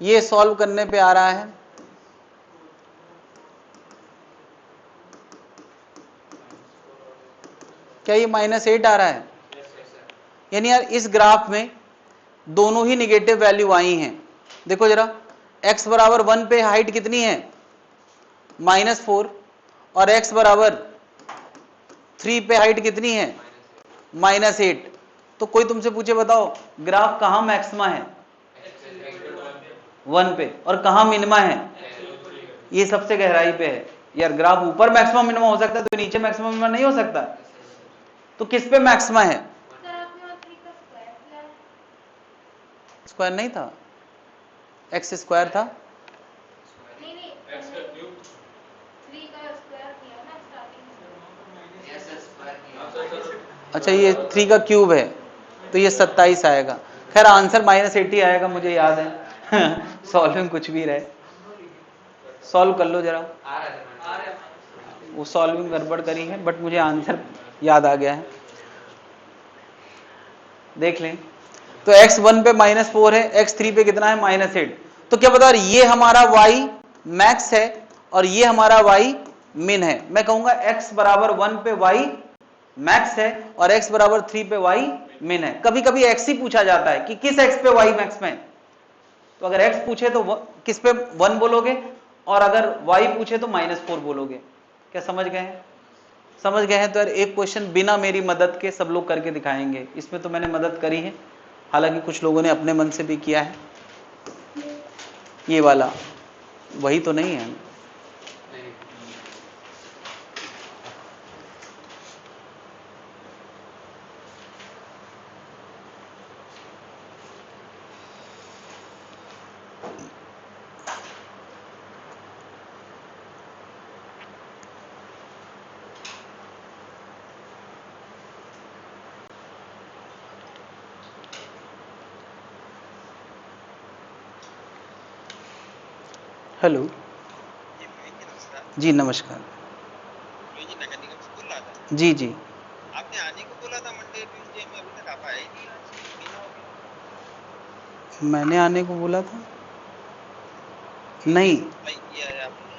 ये सॉल्व करने पे आ रहा है क्या? ये -8 आ रहा है। यानी यार इस ग्राफ में दोनों ही निगेटिव वैल्यू आई हैं। देखो जरा, x बराबर 1 पे हाइट कितनी है? -4, और x बराबर 3 पे हाइट कितनी है? -8। तो कोई तुमसे पूछे बताओ ग्राफ कहां मैक्सिमा है? 1 पे। और कहां मिनिमा है? ये सबसे गहराई पे है। यार ग्राफ ऊपर मैक्सिमम मिनिमा हो सकता है तो नीचे मैक्सिमम मिनिमा नहीं हो सकता। तो किस पे मैक्सिमा है? स्क्वायर नहीं था, एक्स स्क्वायर था। अच्छा ये 3 का क्यूब है तो ये 27 आएगा। खैर आंसर -80 आएगा मुझे याद है। सॉल्विंग कुछ भी रहे, सॉल्व कर लो जरा। वो सॉल्विंग गड़बड़ करी है बट मुझे आंसर याद आ गया है, देख लें। तो x1 पे -4 है, x3 पे कितना है? -8। तो क्या बता रही, ये हमारा y मैक्स है और ये हमारा y मिन है। मैं कहूंगा x बराबर 1 पे y मैक्स है और x बराबर 3 पे y मिन है। कभी कभी x ही पूछा जाता है कि किस x पे y मैक्स में। तो अगर x पूछे तो किस पे 1 बोलोगे, और अगर y पूछे तो -4 बोलोगे। क्या समझ गए हैं? समझ गए हैं तो यार एक क्वेश्चन बिना मेरी मदद के सब लोग करके दिखाएंगे। इसमें तो मैंने मदद करी है, हालांकि कुछ लोगों ने अपने मन से भी किया है। ये वाला वही तो नहीं है? हेलो जी, नमस्कार जी। जी आपने आने को बोला था मंडे ट्यूसडे में, अभी तक आप आए नहीं। आज महीना हो गया। मैंने आने को बोला था? नहीं सप्लाई किया है आपने?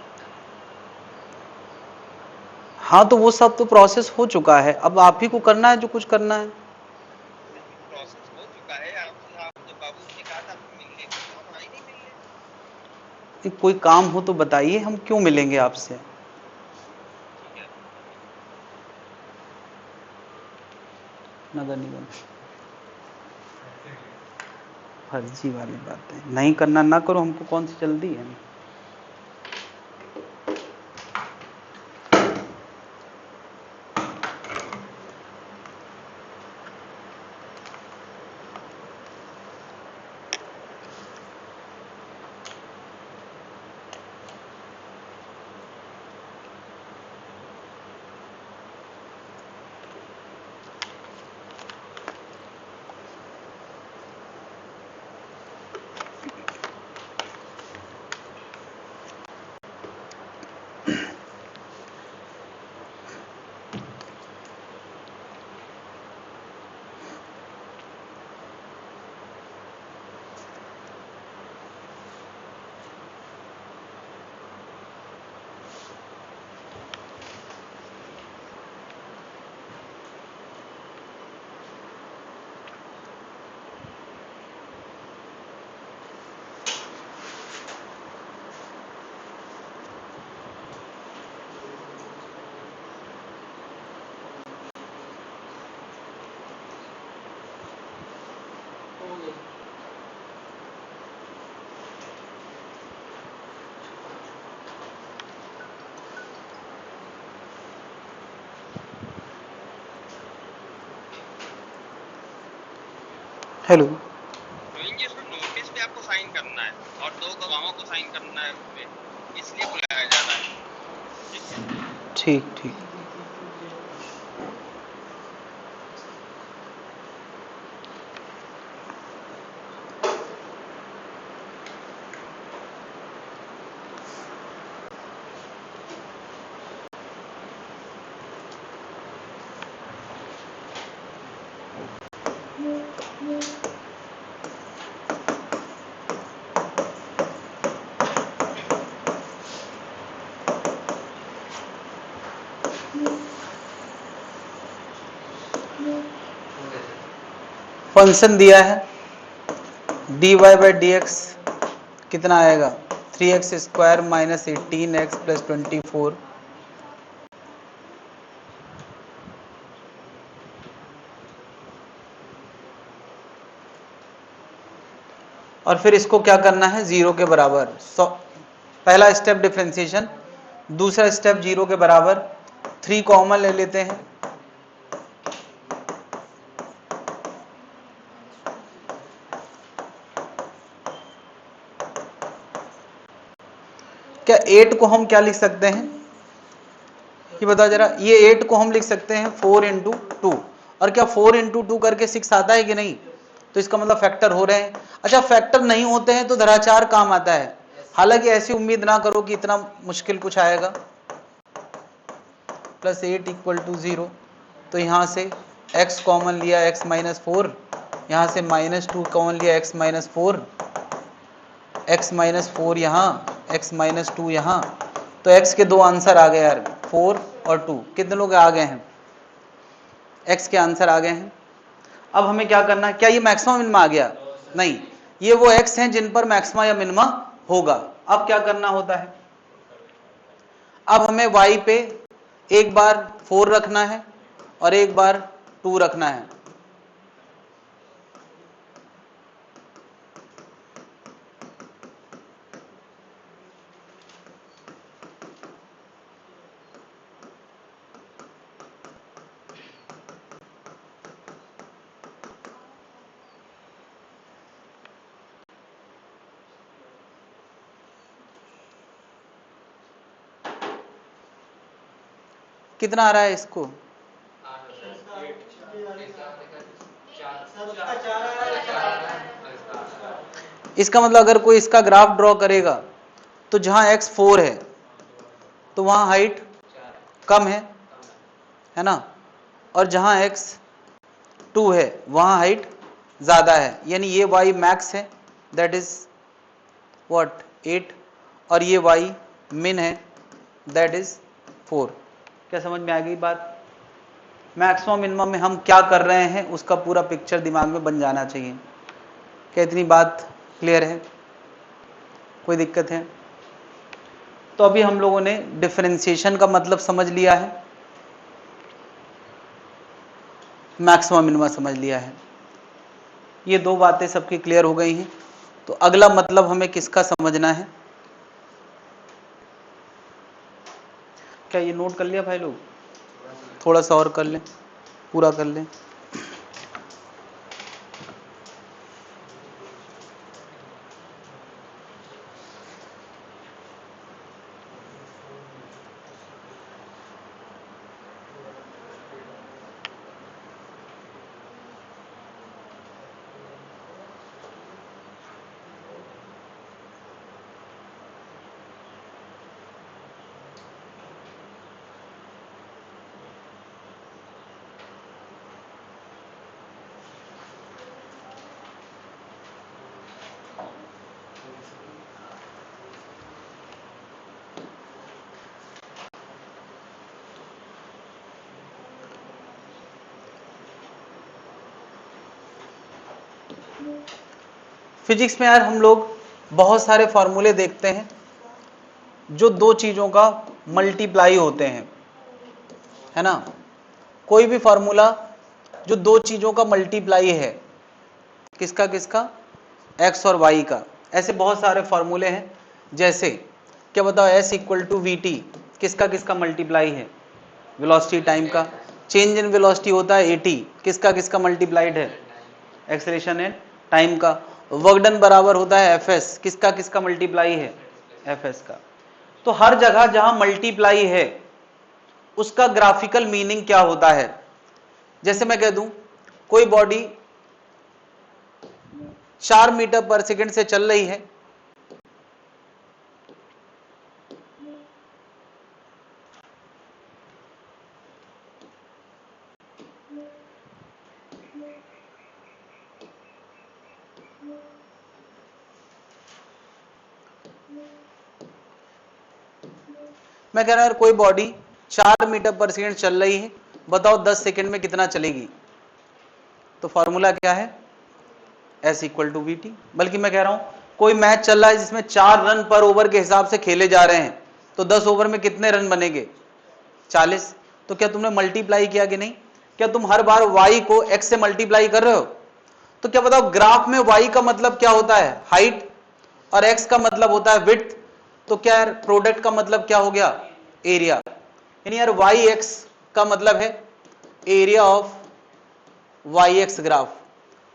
हाँ तो वो सब तो प्रोसेस हो चुका है, अब आप ही को करना है जो कुछ करना है। प्रोसेस हो चुका है, आपसे आप जब बाबूजी ने कहा था आपसे मिलने को तो हम आए नहीं मिलने। कोई काम हो तो बताइए, हम क्यों मिलेंगे आपसे। ठीक है। नगर निगम फर्जी वाली बात है, नहीं करना ना करो, हमको कौन सी जल्दी है। हेलो। रोहिंग जी, उसमें नोटिस पे आपको साइन करना है और 2 गवाहों को साइन करना है उसपे, इसलिए बुलाया जा रहा है। ठीक है। ठीक ठीक। फंक्शन दिया है dy बाई डी एक्स कितना आएगा 3x square minus 18x plus 24, और फिर इसको क्या करना है 0 के बराबर। पहला स्टेप डिफरेंशिएशन, दूसरा स्टेप 0 के बराबर, 3 कॉमन ले लेते हैं, क्या 8 को हम क्या लिख सकते हैं, ये बताओ जरा, ये 8 को हम लिख सकते हैं 4 इंटू 2, और क्या 4 इंटू 2 करके 6 आता है कि नहीं, तो इसका मतलब फैक्टर हो रहे हैं। अच्छा फैक्टर नहीं होते हैं तो धराचार काम आता है, हालांकि ऐसी उम्मीद ना करो कि इतना मुश्किल कुछ आएगा। प्लस 8 इक्वल टू 0, तो यहाँ से x कॉमन लिया x माइनस 4, यहाँ से माइनस 2 कॉमन लिया x माइनस 4, x माइनस 4 यहाँ, x माइनस 2 यहाँ, तो x के दो आंसर आ गए यार, 4 और 2, कितने लोग आ गए हैं, x के आंसर आ गए हैं। अब हमें क्या करना है, क्या ये मैक्सिमम मिनिमा आ गया, नहीं, ये वो x हैं जिन पर मैक्सिमा या मिनिमा होगा। अब क्या करना होता है, अब हमें y पे एक बार 4 रखना है और एक बार 2 रखना है, कितना आ रहा है इसको, इसका मतलब अगर कोई इसका ग्राफ ड्रॉ करेगा तो जहां x 4 है तो वहां हाइट कम है ना, और जहां x 2 है वहां हाइट ज्यादा है, यानी ये y मैक्स है दैट इज व्हाट 8, और ये y मिन है दैट इज 4। क्या समझ में आ गई बात? मैक्सिमम मिनिमम में हम क्या कर रहे हैं उसका पूरा पिक्चर दिमाग में बन जाना चाहिए। क्या इतनी बात क्लियर है? कोई दिक्कत है? तो अभी हम लोगों ने डिफरेंशिएशन का मतलब समझ लिया है, मैक्सिमम मिनिमम समझ लिया है, ये दो बातें सबकी क्लियर हो गई हैं। तो अगला मतलब हमें किसका समझना है? क्या ये नोट कर लिया भाई लोग? थोड़ा सा और कर लें, पूरा कर लें। फिजिक्स में यार हम लोग बहुत सारे फॉर्मूले देखते हैं जो दो चीजों का मल्टीप्लाई होते हैं, है ना? कोई भी फॉर्मूला जो दो चीजों का मल्टीप्लाई है, किसका किसका? एक्स और वाई का। ऐसे बहुत सारे फॉर्मूले हैं, जैसे क्या बताओ, S equal to V T किसका किसका मल्टीप्लाई है? वेलोसिटी टाइम का। चेंज इन वेलोसिटी होता है एटी, किसका किसका मल्टीप्लाइड है? एक्सेलरेशन एंड टाइम का। वर्क डन बराबर होता है एफ एस, किसका किसका मल्टीप्लाई है? एफ एस का। तो हर जगह जहां मल्टीप्लाई है उसका ग्राफिकल मीनिंग क्या होता है? जैसे मैं कह दूं कोई बॉडी 4 मीटर पर सेकंड से चल रही है, मैं कह रहा हूं कोई बॉडी 4 मीटर पर सेकंड चल रही है, बताओ 10 सेकंड में कितना चलेगी? तो फॉर्मूला क्या है? S equal to V T. बल्कि मैं कह रहा हूं कोई मैच चल रहा है जिसमें 4 रन पर ओवर के हिसाब से खेले जा रहे हैं, तो 10 ओवर में कितने रन बनेंगे? 40। तो क्या तुमने मल्टीप्लाई किया कि नहीं? क्या तुम हर बार y को x से मल्टीप्लाई कर रहे हो? तो क्या बताओ ग्राफ में y का मतलब क्या होता है? हाइट, और x का मतलब होता है विड्थ। तो क्या यार प्रोडक्ट का मतलब क्या हो गया? एरिया। यानी यार वाई एक्स का मतलब है area of Y X graph.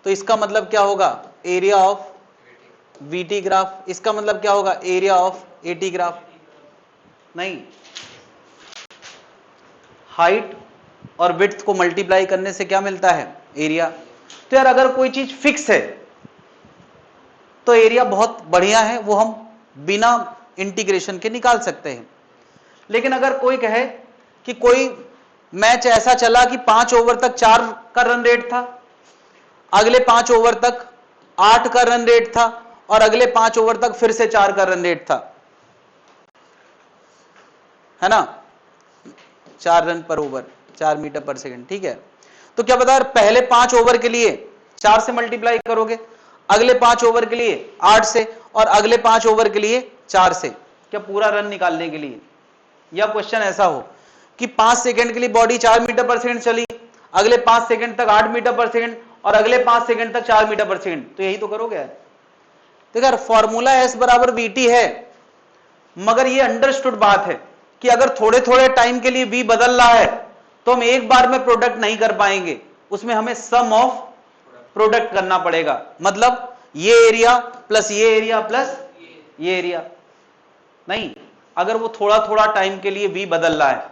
तो इसका मतलब क्या होगा? Area of VT graph. इसका मतलब क्या होगा? Area of AT graph. नहीं, हाइट और विड्थ को मल्टीप्लाई करने से क्या मिलता है? एरिया। तो यार अगर कोई चीज फिक्स है तो एरिया बहुत बढ़िया है, वो हम बिना इंटीग्रेशन के निकाल सकते हैं। लेकिन अगर कोई कहे कि कोई मैच ऐसा चला कि 5 ओवर तक 4 का रन रेट था, अगले 5 ओवर तक 8 का रन रेट था, और अगले 5 ओवर तक फिर से 4 का रन रेट था, है ना? 4 रन पर ओवर, 4 मीटर पर सेकंड, ठीक है। तो क्या बता, पहले 5 ओवर के लिए 4 से मल्टीप्लाई करोगे, अगले 5 ओवर के लिए 8 से, और अगले 5 ओवर के लिए 4 से, क्या पूरा रन निकालने के लिए? या क्वेश्चन ऐसा हो कि 5 सेकंड के लिए बॉडी 4 मीटर पर सेकंड चली, अगले 5 सेकंड तक 8 मीटर पर सेकंड, और अगले 5 सेकंड तक 4 मीटर पर सेकंड, तो यही तो करोगे यार। देखो यार फॉर्मूला एस बराबर वीटी है, मगर ये अंडरस्टूड बात है कि अगर थोड़े थोड़े टाइम के लिए v बदल रहा है तो हम एक बार में प्रोडक्ट नहीं कर पाएंगे, उसमें हमें सम ऑफ प्रोडक्ट करना पड़ेगा। मतलब ये एरिया प्लस ये एरिया प्लस ये एरिया। नहीं, अगर वो थोड़ा थोड़ा टाइम के लिए v बदल रहा है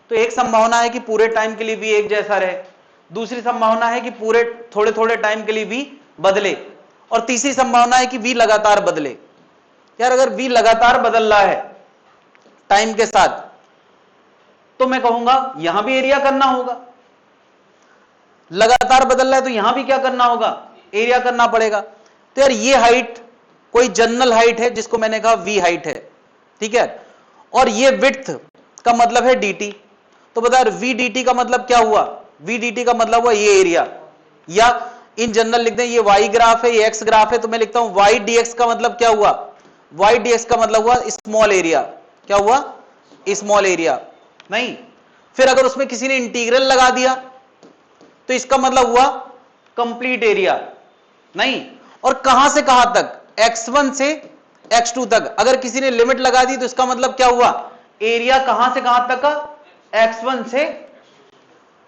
तो एक संभावना है कि पूरे टाइम के लिए v एक जैसा रहे, दूसरी संभावना है कि पूरे थोड़े थोड़े टाइम के लिए v बदले, और तीसरी संभावना है कि v लगातार बदले। यार अगर v लगातार बदल रहा है टाइम के साथ, तो मैं कहूंगा यहां भी एरिया करना होगा। लगातार बदल रहा है तो यहां भी क्या करना होगा? एरिया करना पड़ेगा। तो यार ये हाइट कोई जनरल हाइट है जिसको मैंने कहा v हाइट है, ठीक है, और ये विड्थ का मतलब है dt, तो बता वी डी टी का मतलब क्या हुआ, वी डी टी का मतलब हुआ ये एरिया, या इन जनरल लिख दें ये वाई ग्राफ है, ये एक्स ग्राफ है, तो मैं लिखता हूं वाई डी एक्स का मतलब क्या हुआ, वाई डी एक्स का मतलब हुआ स्मॉल एरिया, क्या हुआ, स्मॉल एरिया। नहीं, फिर अगर उसमें किसी ने इंटीग्रल लगा दिया तो इसका मतलब हुआ कंप्लीट एरिया। नहीं, और कहां से कहां तक, x1 से x2 तक अगर किसी ने लिमिट लगा दी तो इसका मतलब क्या हुआ, एरिया कहां से कहां तक का, x1 से,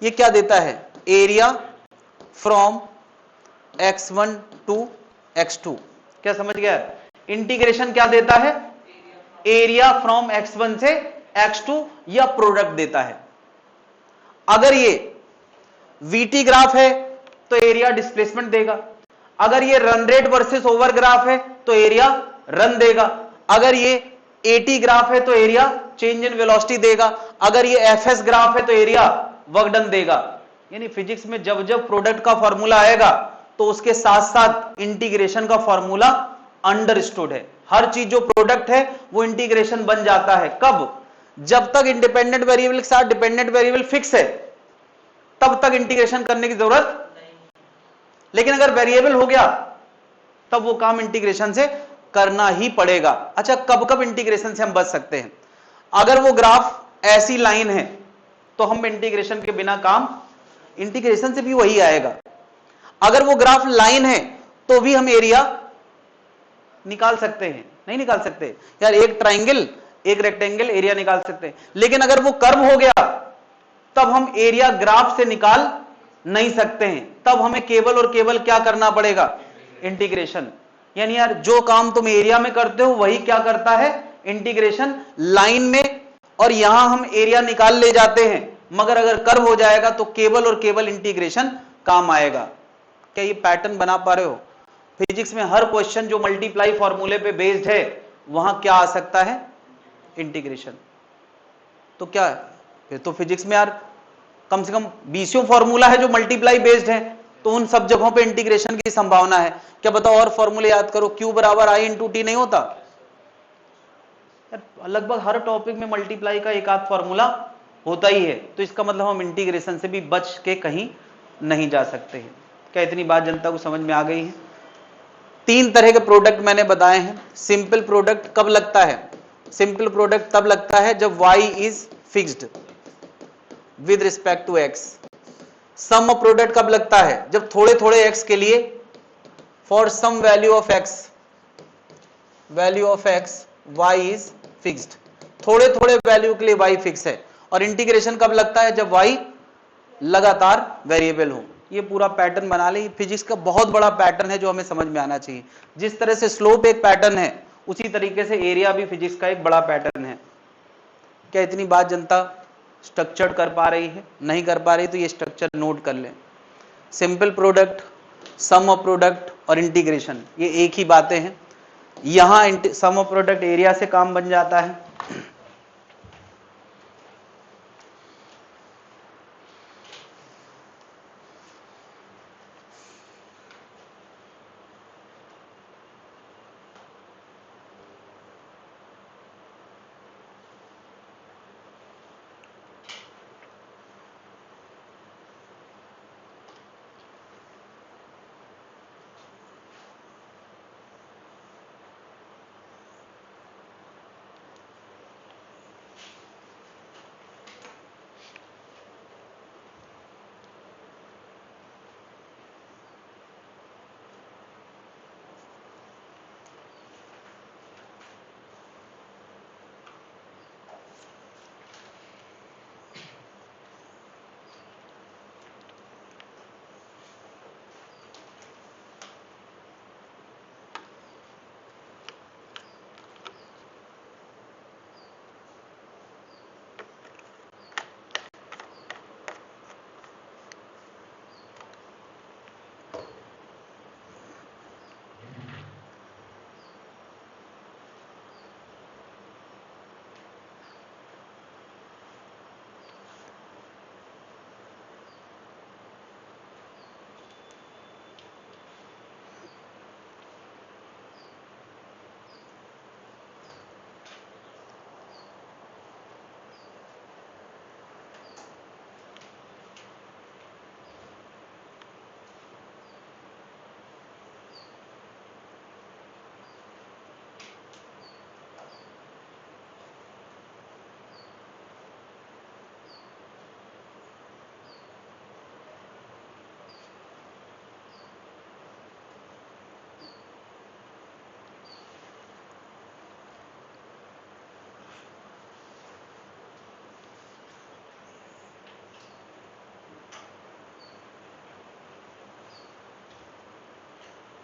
ये क्या देता है, area from x1 to x2। क्या समझ गया, इंटीग्रेशन क्या देता है, एरिया फ्रॉम x1 से x2 या प्रोडक्ट देता है। अगर ये वीटी ग्राफ है तो एरिया डिस्प्लेसमेंट देगा, अगर ये run rate versus over graph है तो एरिया रन देगा, अगर ये एटी ग्राफ है तो एरिया चेंज इन वेलोसिटी देगा, अगर ये एफएस ग्राफ है तो एरिया वर्क डन देगा। यानी फिजिक्स में जब जब प्रोडक्ट का फॉर्मूला आएगा तो उसके साथ साथ इंटीग्रेशन का फॉर्मूला अंडरस्टूड है। हर चीज जो प्रोडक्ट है वो इंटीग्रेशन बन जाता है, कब, जब तक इंडिपेंडेंट वेरिएबल के साथ डिपेंडेंट वेरिएबल फिक्स है तब तक इंटीग्रेशन करने की जरूरत नहीं, लेकिन अगर वेरिएबल हो गया तब वो काम इंटीग्रेशन से करना ही पड़ेगा। अच्छा, कब कब इंटीग्रेशन से हम बच सकते हैं, अगर वो ग्राफ ऐसी लाइन है तो हम इंटीग्रेशन के बिना काम, इंटीग्रेशन से भी वही आएगा। अगर वो ग्राफ लाइन है तो भी हम एरिया निकाल सकते हैं, नहीं निकाल सकते यार, एक ट्राइंगल एक रेक्टेंगल एरिया निकाल सकते हैं, लेकिन अगर वो कर्व हो गया तब हम एरिया ग्राफ से निकाल नहीं सकते हैं, तब हमें केवल और केवल क्या करना पड़ेगा, इंटीग्रेशन। यानी यार जो काम तुम एरिया में करते हो वही क्या करता है, इंटीग्रेशन लाइन में, और यहां हम एरिया निकाल ले जाते हैं, मगर अगर कर्व हो जाएगा तो केवल और केवल इंटीग्रेशन काम आएगा। क्या ये पैटर्न बना पा रहे हो, फिजिक्स में हर क्वेश्चन जो मल्टीप्लाई फॉर्मूले पे बेस्ड है वहां क्या आ सकता है, इंटीग्रेशन। तो क्या है, फिर तो फिजिक्स में यार कम से कम 20 फॉर्मूला है जो मल्टीप्लाई बेस्ड है, तो उन सब जगहों पे इंटीग्रेशन की संभावना है। क्या बताओ, और फॉर्मूले याद करो, Q बराबर I इंटू टी नहीं होता, लगभग हर टॉपिक में मल्टीप्लाई का एक आध फॉर्मूला होता ही है, तो इसका मतलब हम इंटीग्रेशन से भी बच के कहीं नहीं जा सकते हैं। क्या इतनी बात जनता को समझ में आ गई है। तीन तरह के प्रोडक्ट मैंने बताए हैं। सिंपल प्रोडक्ट कब लगता है, सिंपल प्रोडक्ट तब लगता है जब y is fixed with respect to x। Sum of product कब लगता है, जब थोड़े थोड़े x के लिए, for some value of x y is fixed, थोड़े थोड़े वैल्यू के लिए y फिक्स है। और इंटीग्रेशन कब लगता है, जब y लगातार वेरिएबल हो। ये पूरा पैटर्न बना ले, फिजिक्स का बहुत बड़ा पैटर्न है जो हमें समझ में आना चाहिए। जिस तरह से स्लोप एक पैटर्न है उसी तरीके से एरिया भी फिजिक्स का एक बड़ा पैटर्न है। क्या इतनी बात जनता स्ट्रक्चर कर पा रही है, नहीं कर पा रही तो ये स्ट्रक्चर नोट कर लें। Simple product, sum of product और इंटीग्रेशन, ये एक ही बातें हैं। यहां सम ऑफ प्रोडक्ट एरिया से काम बन जाता है,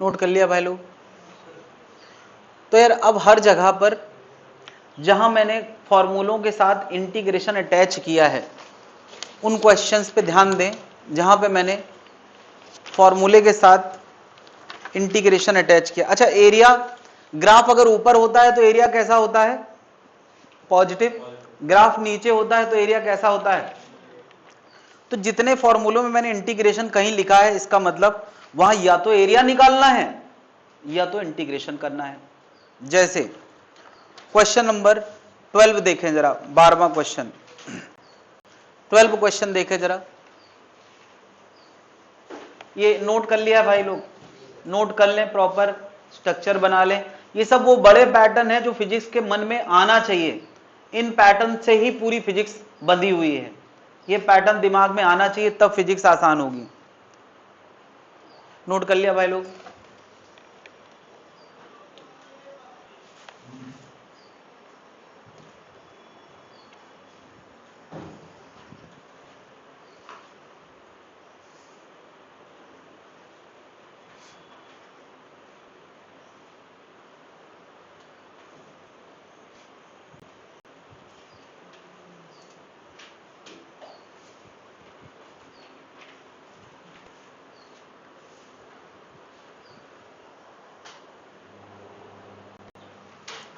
नोट कर लिया भाई लोग? तो यार अब हर जगह पर जहां मैंने फॉर्मूलों के साथ इंटीग्रेशन अटैच किया है उन क्वेश्चंस पे ध्यान दें जहां पे मैंने फॉर्मूले के साथ इंटीग्रेशन अटैच किया। अच्छा, एरिया ग्राफ अगर ऊपर होता है तो एरिया कैसा होता है? पॉजिटिव। ग्राफ नीचे होता है तो एरिया कैसा होता है? तो जितने फॉर्मूलों में मैंने इंटीग्रेशन कहीं लिखा है इसका मतलब वहां या तो एरिया निकालना है या तो इंटीग्रेशन करना है। जैसे क्वेश्चन नंबर 12 देखें जरा, 12वां क्वेश्चन, 12 क्वेश्चन देखें जरा। ये नोट कर लिया भाई लोग? नोट कर लें, प्रॉपर स्ट्रक्चर बना लें। ये सब वो बड़े पैटर्न है जो फिजिक्स के मन में आना चाहिए। इन पैटर्न से ही पूरी फिजिक्स बंधी हुई है। ये पैटर्न दिमाग में आना चाहिए तब फिजिक्स आसान होगी। नोट कर लिया भाई लोग?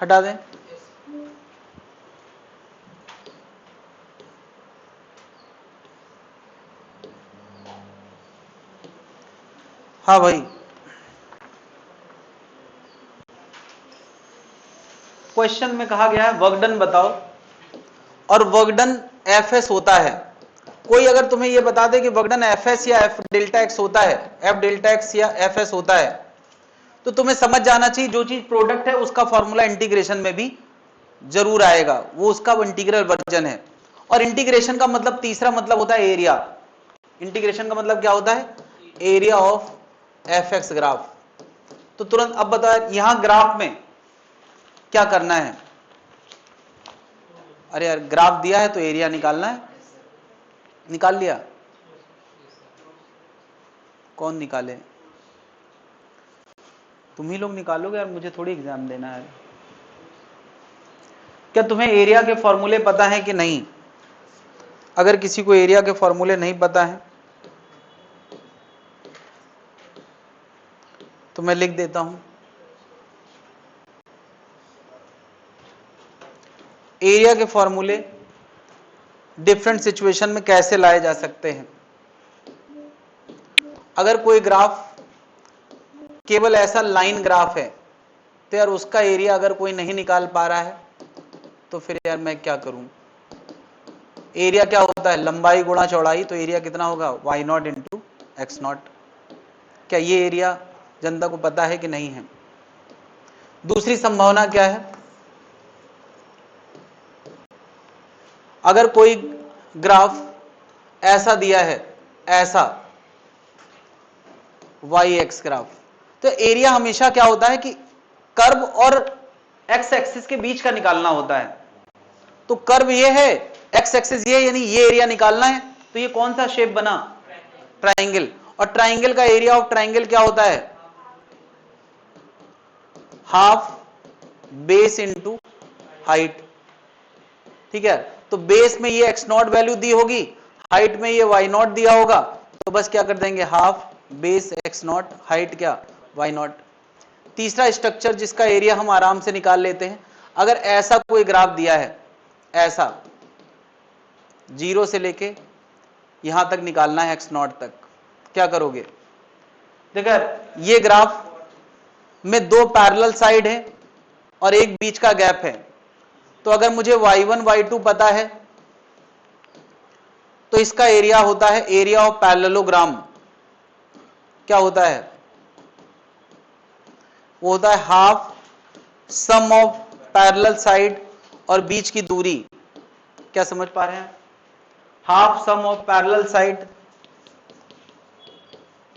हटा दें? हाँ भाई, क्वेश्चन में कहा गया है वर्क डन बताओ, और वर्क डन एफ एस होता है। कोई अगर तुम्हें यह बता दे कि वर्क डन एफ एस या एफ डेल्टा एक्स होता है, एफ डेल्टा एक्स या एफ एस होता है, तो तुम्हें समझ जाना चाहिए जो चीज प्रोडक्ट है उसका फॉर्मूला इंटीग्रेशन में भी जरूर आएगा, वो उसका इंटीग्रल वर्जन है। और इंटीग्रेशन का मतलब तीसरा मतलब होता है एरिया। इंटीग्रेशन का मतलब क्या होता है? Area of F x graph. तो तुरंत अब बताओ यहां ग्राफ में क्या करना है? अरे यार, ग्राफ दिया है तो एरिया निकालना है। निकाल लिया? कौन निकाले? तुम ही लोग निकालोगे यार, मुझे थोड़ी एग्जाम देना है। क्या तुम्हें एरिया के फॉर्मूले पता है कि नहीं? अगर किसी को एरिया के फॉर्मूले नहीं पता है तो मैं लिख देता हूं। एरिया के फॉर्मूले डिफरेंट सिचुएशन में कैसे लाए जा सकते हैं। अगर कोई ग्राफ केवल ऐसा लाइन ग्राफ है तो यार उसका एरिया अगर कोई नहीं निकाल पा रहा है तो फिर यार मैं क्या करूं? एरिया क्या होता है? लंबाई गुणा चौड़ाई। तो एरिया कितना होगा? Y naught into X naught. क्या ये एरिया जनता को पता है कि नहीं है? दूसरी संभावना क्या है? अगर कोई ग्राफ ऐसा दिया है, ऐसा वाई एक्स ग्राफ, तो एरिया हमेशा क्या होता है कि कर्व और एक्स एक्सिस के बीच का निकालना होता है। तो कर्व ये है, एक्स एक्सिस ये, यानी ये एरिया निकालना है। तो ये कौन सा शेप बना? ट्राइंगल। और ट्राइंगल का एरिया ऑफ ट्राइंगल क्या होता है? Half base into height. ठीक है, तो बेस में ये एक्स नॉट वैल्यू दी होगी, हाइट में ये वाई नॉट दिया होगा, तो बस क्या कर देंगे? Half base x naught, height क्या? Y naught. तीसरा स्ट्रक्चर जिसका एरिया हम आराम से निकाल लेते हैं, अगर ऐसा कोई ग्राफ दिया है, ऐसा जीरो से लेके यहां तक निकालना है एक्स नॉट तक, क्या करोगे? देखो ये ग्राफ में दो पैरेलल साइड है और एक बीच का गैप है। तो अगर मुझे y1 y2 पता है तो इसका एरिया होता है एरिया ऑफ पैरेललोग्राम। क्या होता है? वो होता है half sum of parallel side और बीच की दूरी। क्या समझ पा रहे हैं? Half sum of parallel side,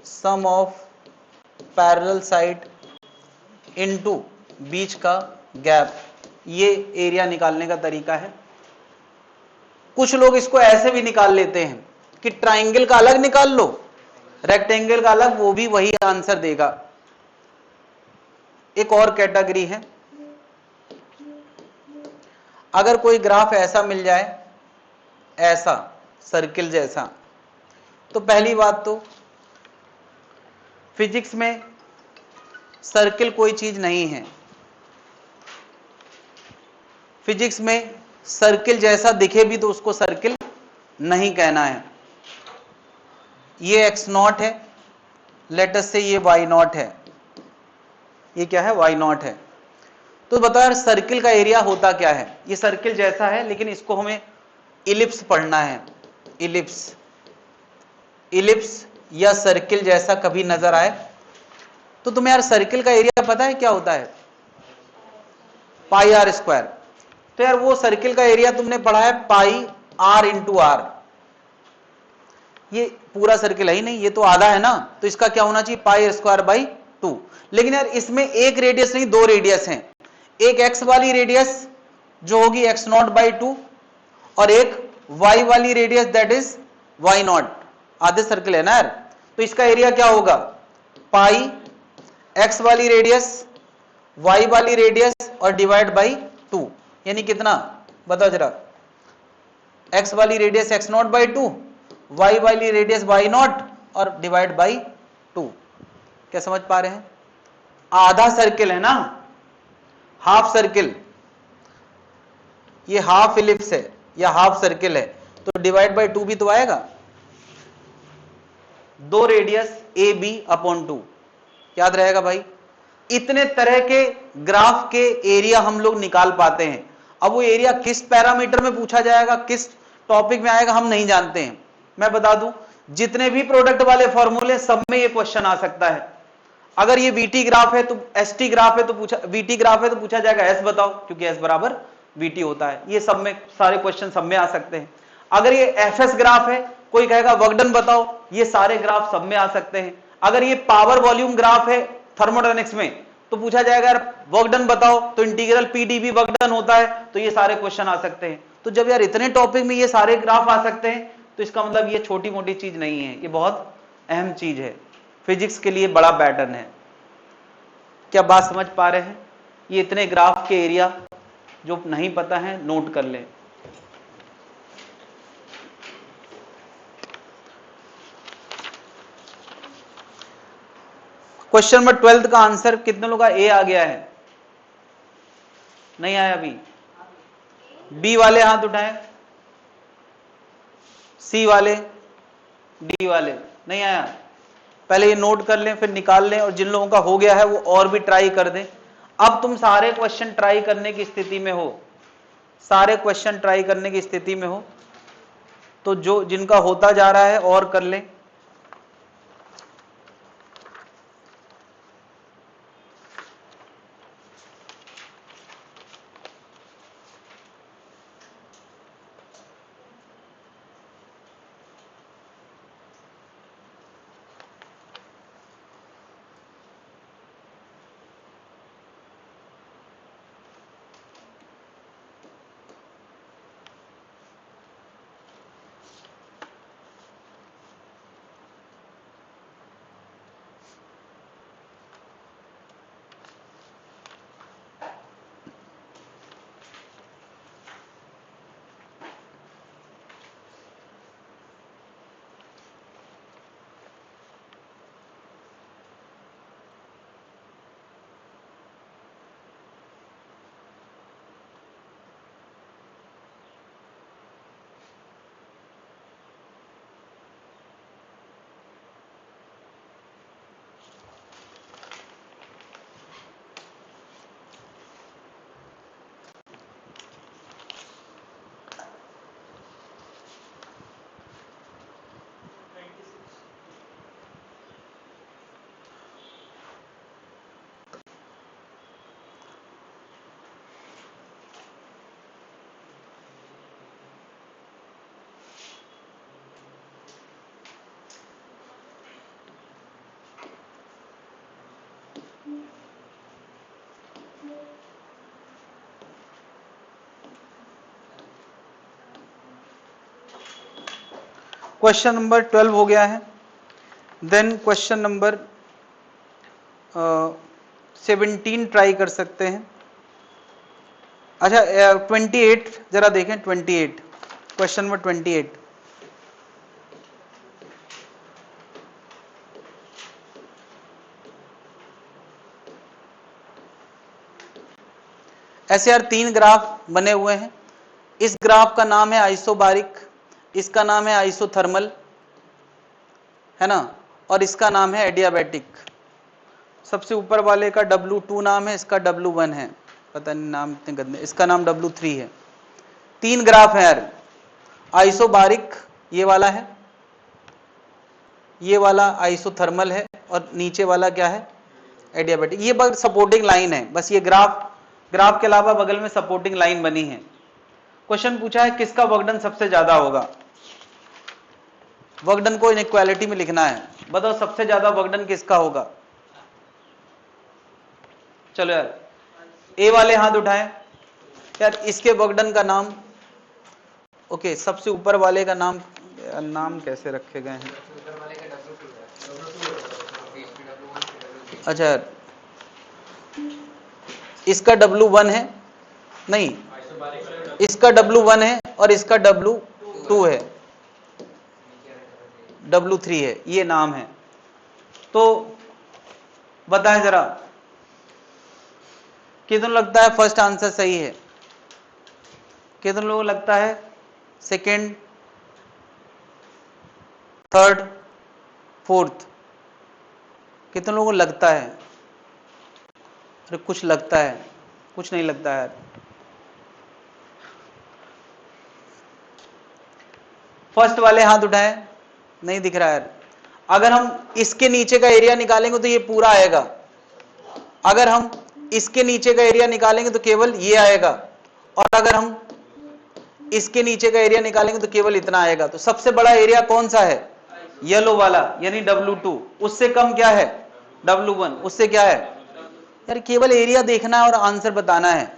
sum of parallel side into बीच का गैप। ये एरिया निकालने का तरीका है। कुछ लोग इसको ऐसे भी निकाल लेते हैं कि ट्राइंगल का अलग निकाल लो, रेक्टेंगल का अलग, वो भी वही आंसर देगा। एक और कैटेगरी है, अगर कोई ग्राफ ऐसा मिल जाए, ऐसा सर्किल जैसा, तो पहली बात तो फिजिक्स में सर्किल कोई चीज नहीं है। फिजिक्स में सर्किल जैसा दिखे भी तो उसको सर्किल नहीं कहना है। ये x0 है, लेट अस से ये y0 है, ये क्या है, y0 है। तो बताओ यार सर्किल का एरिया होता क्या है? ये सर्किल जैसा है लेकिन इसको हमें इलिप्स पढ़ना है। इलिप्स, इलिप्स या सर्किल जैसा कभी नजर आए तो तुम्हें यार सर्किल का एरिया पता है क्या होता है? पाई आर स्क्वायर। तो यार वो सर्किल का एरिया तुमने पढ़ा है पाई आर इंटू आर। ये पूरा सर्किल है ही नहीं, ये तो आधा है ना, तो इसका क्या होना चाहिए, पाई स्क्वायर बाई 2। लेकिन यार इसमें एक रेडियस नहीं, दो रेडियस हैं। एक एक्स वाली रेडियस जो होगी एक्स नॉट बाई 2 और एक वाई वाली radius that is y naught. आधे सर्किल है ना यार, तो इसका एरिया क्या होगा, पाई एक्स वाली रेडियस वाई वाली रेडियस और डिवाइड बाई 2, यानी कितना बताओ जरा, एक्स वाली radius x naught by 2, y वाली रेडियस वाई नॉट और डिवाइड बाई 2। क्या समझ पा रहे हैं? आधा सर्किल है ना, हाफ सर्किल, ये हाफ इलिप्स है या हाफ सर्किल है, तो डिवाइड बाई 2 भी तो आएगा। दो रेडियस ए बी अपॉन 2, याद रहेगा भाई। इतने तरह के ग्राफ के एरिया हम लोग निकाल पाते हैं। अब वो एरिया किस पैरामीटर में पूछा जाएगा, किस टॉपिक में आएगा, हम नहीं जानते हैं। मैं बता दूं, जितने भी प्रोडक्ट वाले फॉर्मूले सब में ये क्वेश्चन आ सकता है। अगर ये वीटी ग्राफ है तो एसटी ग्राफ है तो पूछा, वीटी ग्राफ है तो पूछा जाएगा एस बताओ, क्योंकि एस बराबर वीटी होता है। ये सब में सारे क्वेश्चन सब में आ सकते हैं। अगर ये एफएस ग्राफ है, कोई कहेगा वर्कडन बताओ, ये सारे ग्राफ सब में आ सकते हैं। अगर ये पावर वॉल्यूम ग्राफ है थर्मोडायनेमिक्स में, तो पूछा जाएगा यार वर्कडन बताओ, तो इंटीग्रल पीडीवी वर्कडन होता है, तो ये सारे क्वेश्चन आ सकते हैं। तो जब यार इतने टॉपिक में ये सारे ग्राफ आ सकते हैं, तो इसका मतलब ये छोटी मोटी चीज नहीं है, ये बहुत अहम चीज है, फिजिक्स के लिए बड़ा पैटर्न है। क्या बात समझ पा रहे हैं? ये इतने ग्राफ के एरिया जो नहीं पता है नोट कर लें। क्वेश्चन नंबर 12 का आंसर कितने लोगों का ए आ गया है? नहीं आया अभी? बी वाले हाथ उठाएं, सी वाले, डी वाले, नहीं आया? पहले ये नोट कर लें फिर निकाल लें, और जिन लोगों का हो गया है वो और भी ट्राई कर दें। अब तुम सारे क्वेश्चन ट्राई करने की स्थिति में हो, सारे क्वेश्चन ट्राई करने की स्थिति में हो, तो जो जिनका होता जा रहा है और कर लें। क्वेश्चन नंबर 12 हो गया है। देन क्वेश्चन नंबर 17 ट्राई कर सकते हैं। अच्छा 28 जरा देखें, 28 क्वेश्चन नंबर 28। ऐसे यार 3 ग्राफ बने हुए हैं। इस ग्राफ का नाम है आइसोबारिक, इसका नाम है आइसोथर्मल, है ना, और इसका नाम है एडियाबैटिक। सबसे ऊपर वाले का W2 नाम है, इसका W1 है, पता नहीं नाम इतने गंदे, इसका नाम W3 है। 3 ग्राफ है यार। आइसोबारिक ये वाला है, ये वाला आइसोथर्मल है, और नीचे वाला क्या है, एडियाबैटिक। ये बस सपोर्टिंग लाइन है, बस ये ग्राफ के अलावा बगल में सपोर्टिंग लाइन बनी है। क्वेश्चन पूछा है किसका वर्कडन सबसे ज्यादा होगा। वर्कडन को इनइक्वालिटी में लिखना है, बताओ सबसे ज्यादा वर्कडन किसका होगा। चलो यार ए वाले हाथ उठाएं। यार इसके वर्कडन का नाम, ओके सबसे ऊपर वाले का नाम, नाम कैसे रखे गए हैं। अच्छा इसका W1 है, नहीं इसका W1 है और इसका W2 है, W3 है, ये नाम है। तो बताएं जरा कितनों लगता है फर्स्ट आंसर सही है, कितनों लोगों को लगता है सेकंड, थर्ड, फोर्थ, कितने लोगों को लगता है। अरे कुछ लगता है, कुछ नहीं लगता है। फर्स्ट वाले हाथ उठाएं, नहीं दिख रहा है। अगर हम इसके नीचे का एरिया निकालेंगे तो ये पूरा आएगा, अगर हम इसके नीचे का एरिया निकालेंगे तो केवल ये आएगा, और अगर हम इसके नीचे का एरिया निकालेंगे तो केवल इतना आएगा। तो सबसे बड़ा एरिया कौन सा है, येलो वाला, यानी W2। उससे कम क्या है, W1। उससे क्या है, यार केवल एरिया देखना है और आंसर बताना है।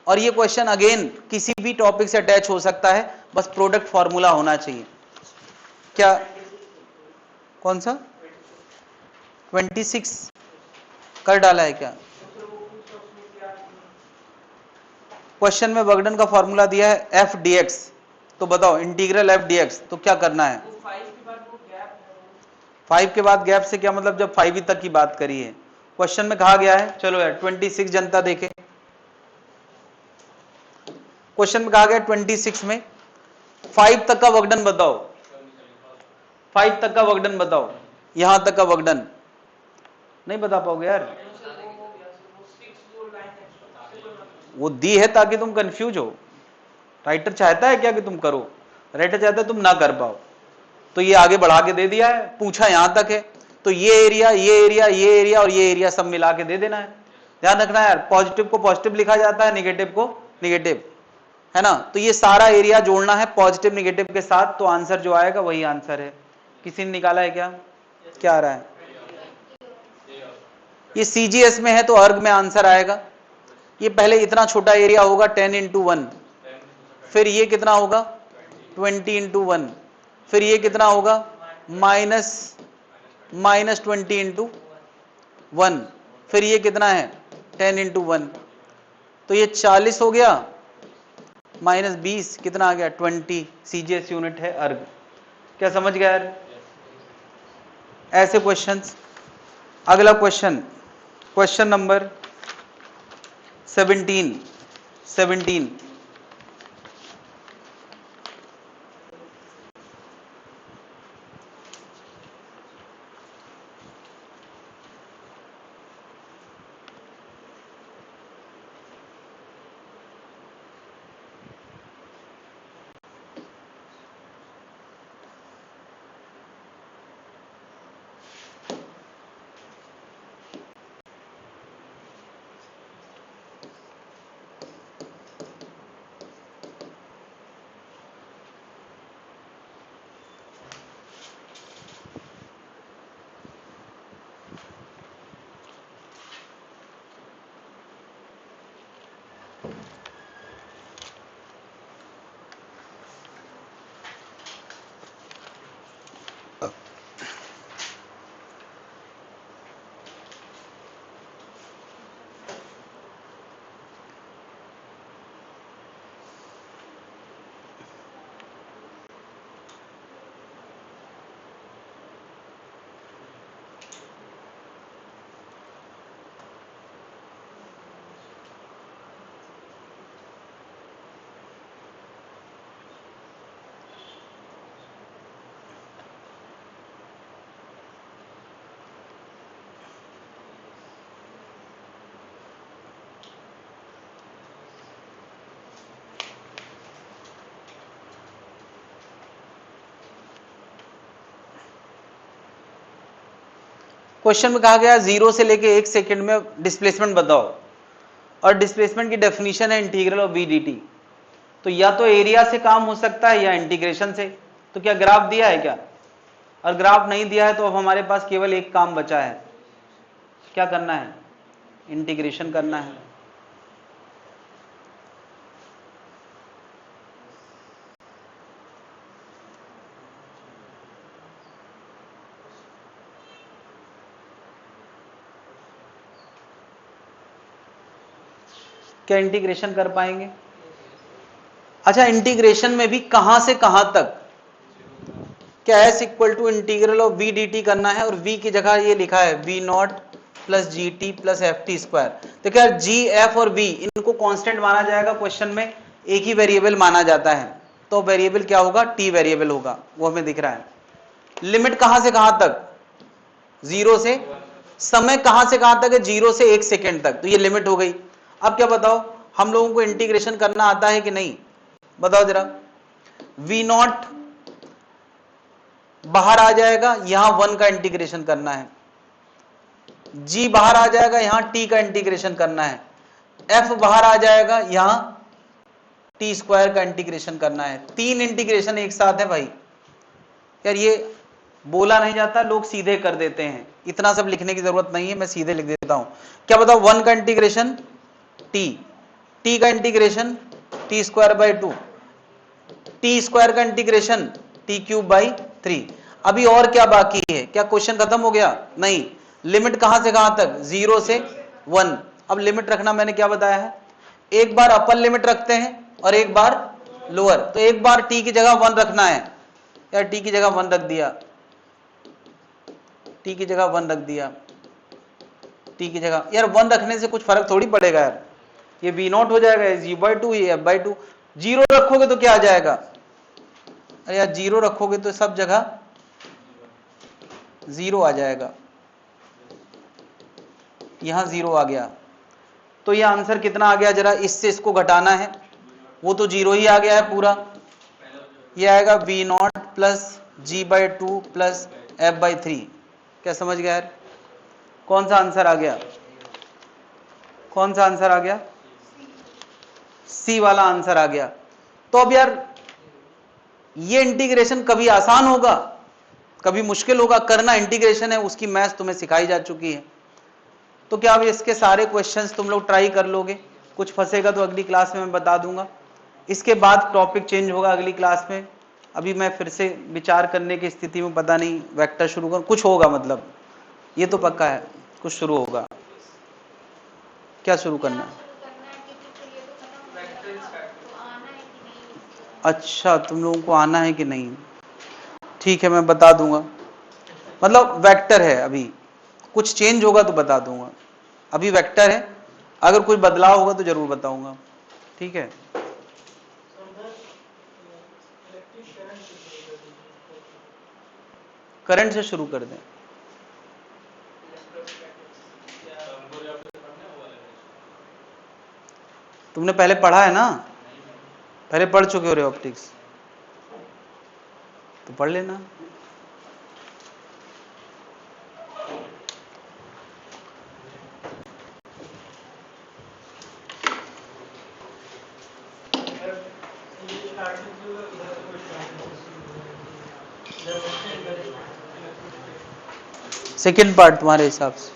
और ये क्वेश्चन अगेन किसी भी टॉपिक से अटैच हो सकता है, बस प्रोडक्ट फॉर्मूला होना चाहिए। क्या कौन सा 26 कर डाला है क्या। क्वेश्चन में वर्कडन का फॉर्मूला दिया है f/dx, तो बताओ इंटीग्रल f/dx, तो क्या करना है। 5 के बाद गैप से क्या मतलब, जब 5 तक की बात करी है। क्वेश्चन में कहा गया है, चलो यार 26 जनता देखे, क्वेश्चन में कहा गया 26 में 5 तक का वर्कडन बताओ, 5 तक का वर्कडन बताओ, यहां तक का वर्कडन नहीं बता पाओगे यार। वो दी है ताकि तुम कंफ्यूज हो, राइटर चाहता है क्या कि तुम करो, राइटर चाहता है तुम ना कर पाओ, तो ये आगे बढ़ा के दे दिया है। पूछा यहां तक है तो ये एरिया, ये एरिया, ये एरिया और ये एरिया सब मिला के दे देना है। ध्यान रखना है यार, पॉजिटिव को पॉजिटिव लिखा जाता है, निगेटिव को निगेटिव, है ना। तो ये सारा एरिया जोड़ना है पॉजिटिव निगेटिव के साथ, तो आंसर जो आएगा वही आंसर है। किसी ने निकाला है क्या, क्या आ रहा है। ये CGS में है तो अर्ग में आंसर आएगा। ये पहले इतना छोटा एरिया होगा 10 × 1, फिर ये कितना होगा 20 × 1, फिर ये कितना होगा माइनस 20 × 1, फिर ये कितना है 10 × 1, तो ये 40 हो गया, -20 कितना आ गया 20। CGS यूनिट है अर्ग। क्या समझ गया यार, ऐसे क्वेश्चंस। अगला क्वेश्चन, क्वेश्चन नंबर 17। क्वेश्चन में कहा गया 0 से लेके 1 सेकंड में डिस्प्लेसमेंट बताओ, और डिस्प्लेसमेंट की डेफिनेशन है इंटीग्रल ऑफ v dt। तो या तो एरिया से काम हो सकता है या इंटीग्रेशन से। तो क्या ग्राफ दिया है क्या? और ग्राफ नहीं दिया है तो अब हमारे पास केवल एक काम बचा है, क्या करना है? इंटीग्रेशन करना है। क्या इंटीग्रेशन कर पाएंगे? अच्छा, इंटीग्रेशन में भी कहां से कहां तक? क्या s equal to integral of v dt करना है, और v की जगह ये लिखा है v not plus G T plus F T square. तो क्या g, f और v इनको कांस्टेंट माना जाएगा? क्वेश्चन में एक ही वेरिएबल माना जाता है, तो वेरिएबल क्या होगा? t वेरिएबल होगा, वो हमें दिख रहा है। लिमिट कहां से कहां तक? 0 से, समय कहां से कहां तक है? 0 से 1 सेकेंड तक, तो ये लिमिट हो गई। अब क्या बताओ, हम लोगों को इंटीग्रेशन करना आता है कि नहीं? बताओ जरा। v नॉट बाहर आ जाएगा, यहां 1 का इंटीग्रेशन करना है। g बाहर आ जाएगा, यहां t का इंटीग्रेशन करना है। f बाहर आ जाएगा, यहां t स्क्वायर का इंटीग्रेशन करना है। 3 इंटीग्रेशन एक साथ है भाई। यार ये बोला नहीं जाता, लोग सीधे कर देते हैं, इतना सब लिखने की जरूरत नहीं है, मैं सीधे लिख देता हूं। क्या बताओ, 1 का इंटीग्रेशन t का integration t square by 2, t square का इंटीग्रेशन t क्यूब बाई 3। अभी और क्या बाकी है? क्या क्वेश्चन खत्म हो गया? नहीं। लिमिट कहां से कहां तक? 0 से 1। अब लिमिट रखना मैंने क्या बताया है? एक बार अपर लिमिट रखते हैं और एक बार लोअर। तो एक बार t की जगह 1 रखना है। यार t की जगह 1 रख दिया, t की जगह 1 रख दिया, t की जगह, यार 1 रखने से कुछ फर्क थोड़ी पड़ेगा यार। ये v नॉट हो जाएगा, ये g/2, ये f/2। 0 रखोगे तो क्या आ जाएगा? अरे यार 0 रखोगे तो सब जगह 0 आ जाएगा, यहां 0 आ गया। तो ये आंसर कितना आ गया? जरा इससे इसको घटाना है, वो तो 0 ही आ गया है पूरा। ये आएगा v not plus g/2 plus f/3। क्या समझ गया यार? कौन सा आंसर आ गया? कौन सा आंसर आ गया? सी वाला आंसर आ गया। तो अब यार ये इंटीग्रेशन कभी आसान होगा, कभी मुश्किल होगा करना। इंटीग्रेशन है, उसकी मैथ्स तुम्हें सिखाई जा चुकी है। तो क्या अब इसके सारे क्वेश्चंस तुम लोग ट्राई कर लोगे? कुछ फंसेगा तो अगली क्लास में मैं बता दूंगा। इसके बाद टॉपिक चेंज होगा अगली क्लास में। अभी मैं फिर से विचार करने की स्थिति में, पता नहीं वेक्टर शुरू कर, कुछ होगा, मतलब ये तो पक्का है कुछ शुरू होगा। क्या शुरू करना है? अच्छा, तुम लोगों को आना है कि नहीं? ठीक है, मैं बता दूंगा। मतलब वेक्टर है, अभी कुछ चेंज होगा तो बता दूंगा। अभी वेक्टर है, अगर कोई बदलाव होगा तो जरूर बताऊंगा। ठीक है, करंट से शुरू कर दें। तुमने पहले पढ़ा है ना? पहले पढ़ चुके हो रे ऑप्टिक्स, तो पढ़ लेना। सेकेंड पार्ट तुम्हारे हिसाब से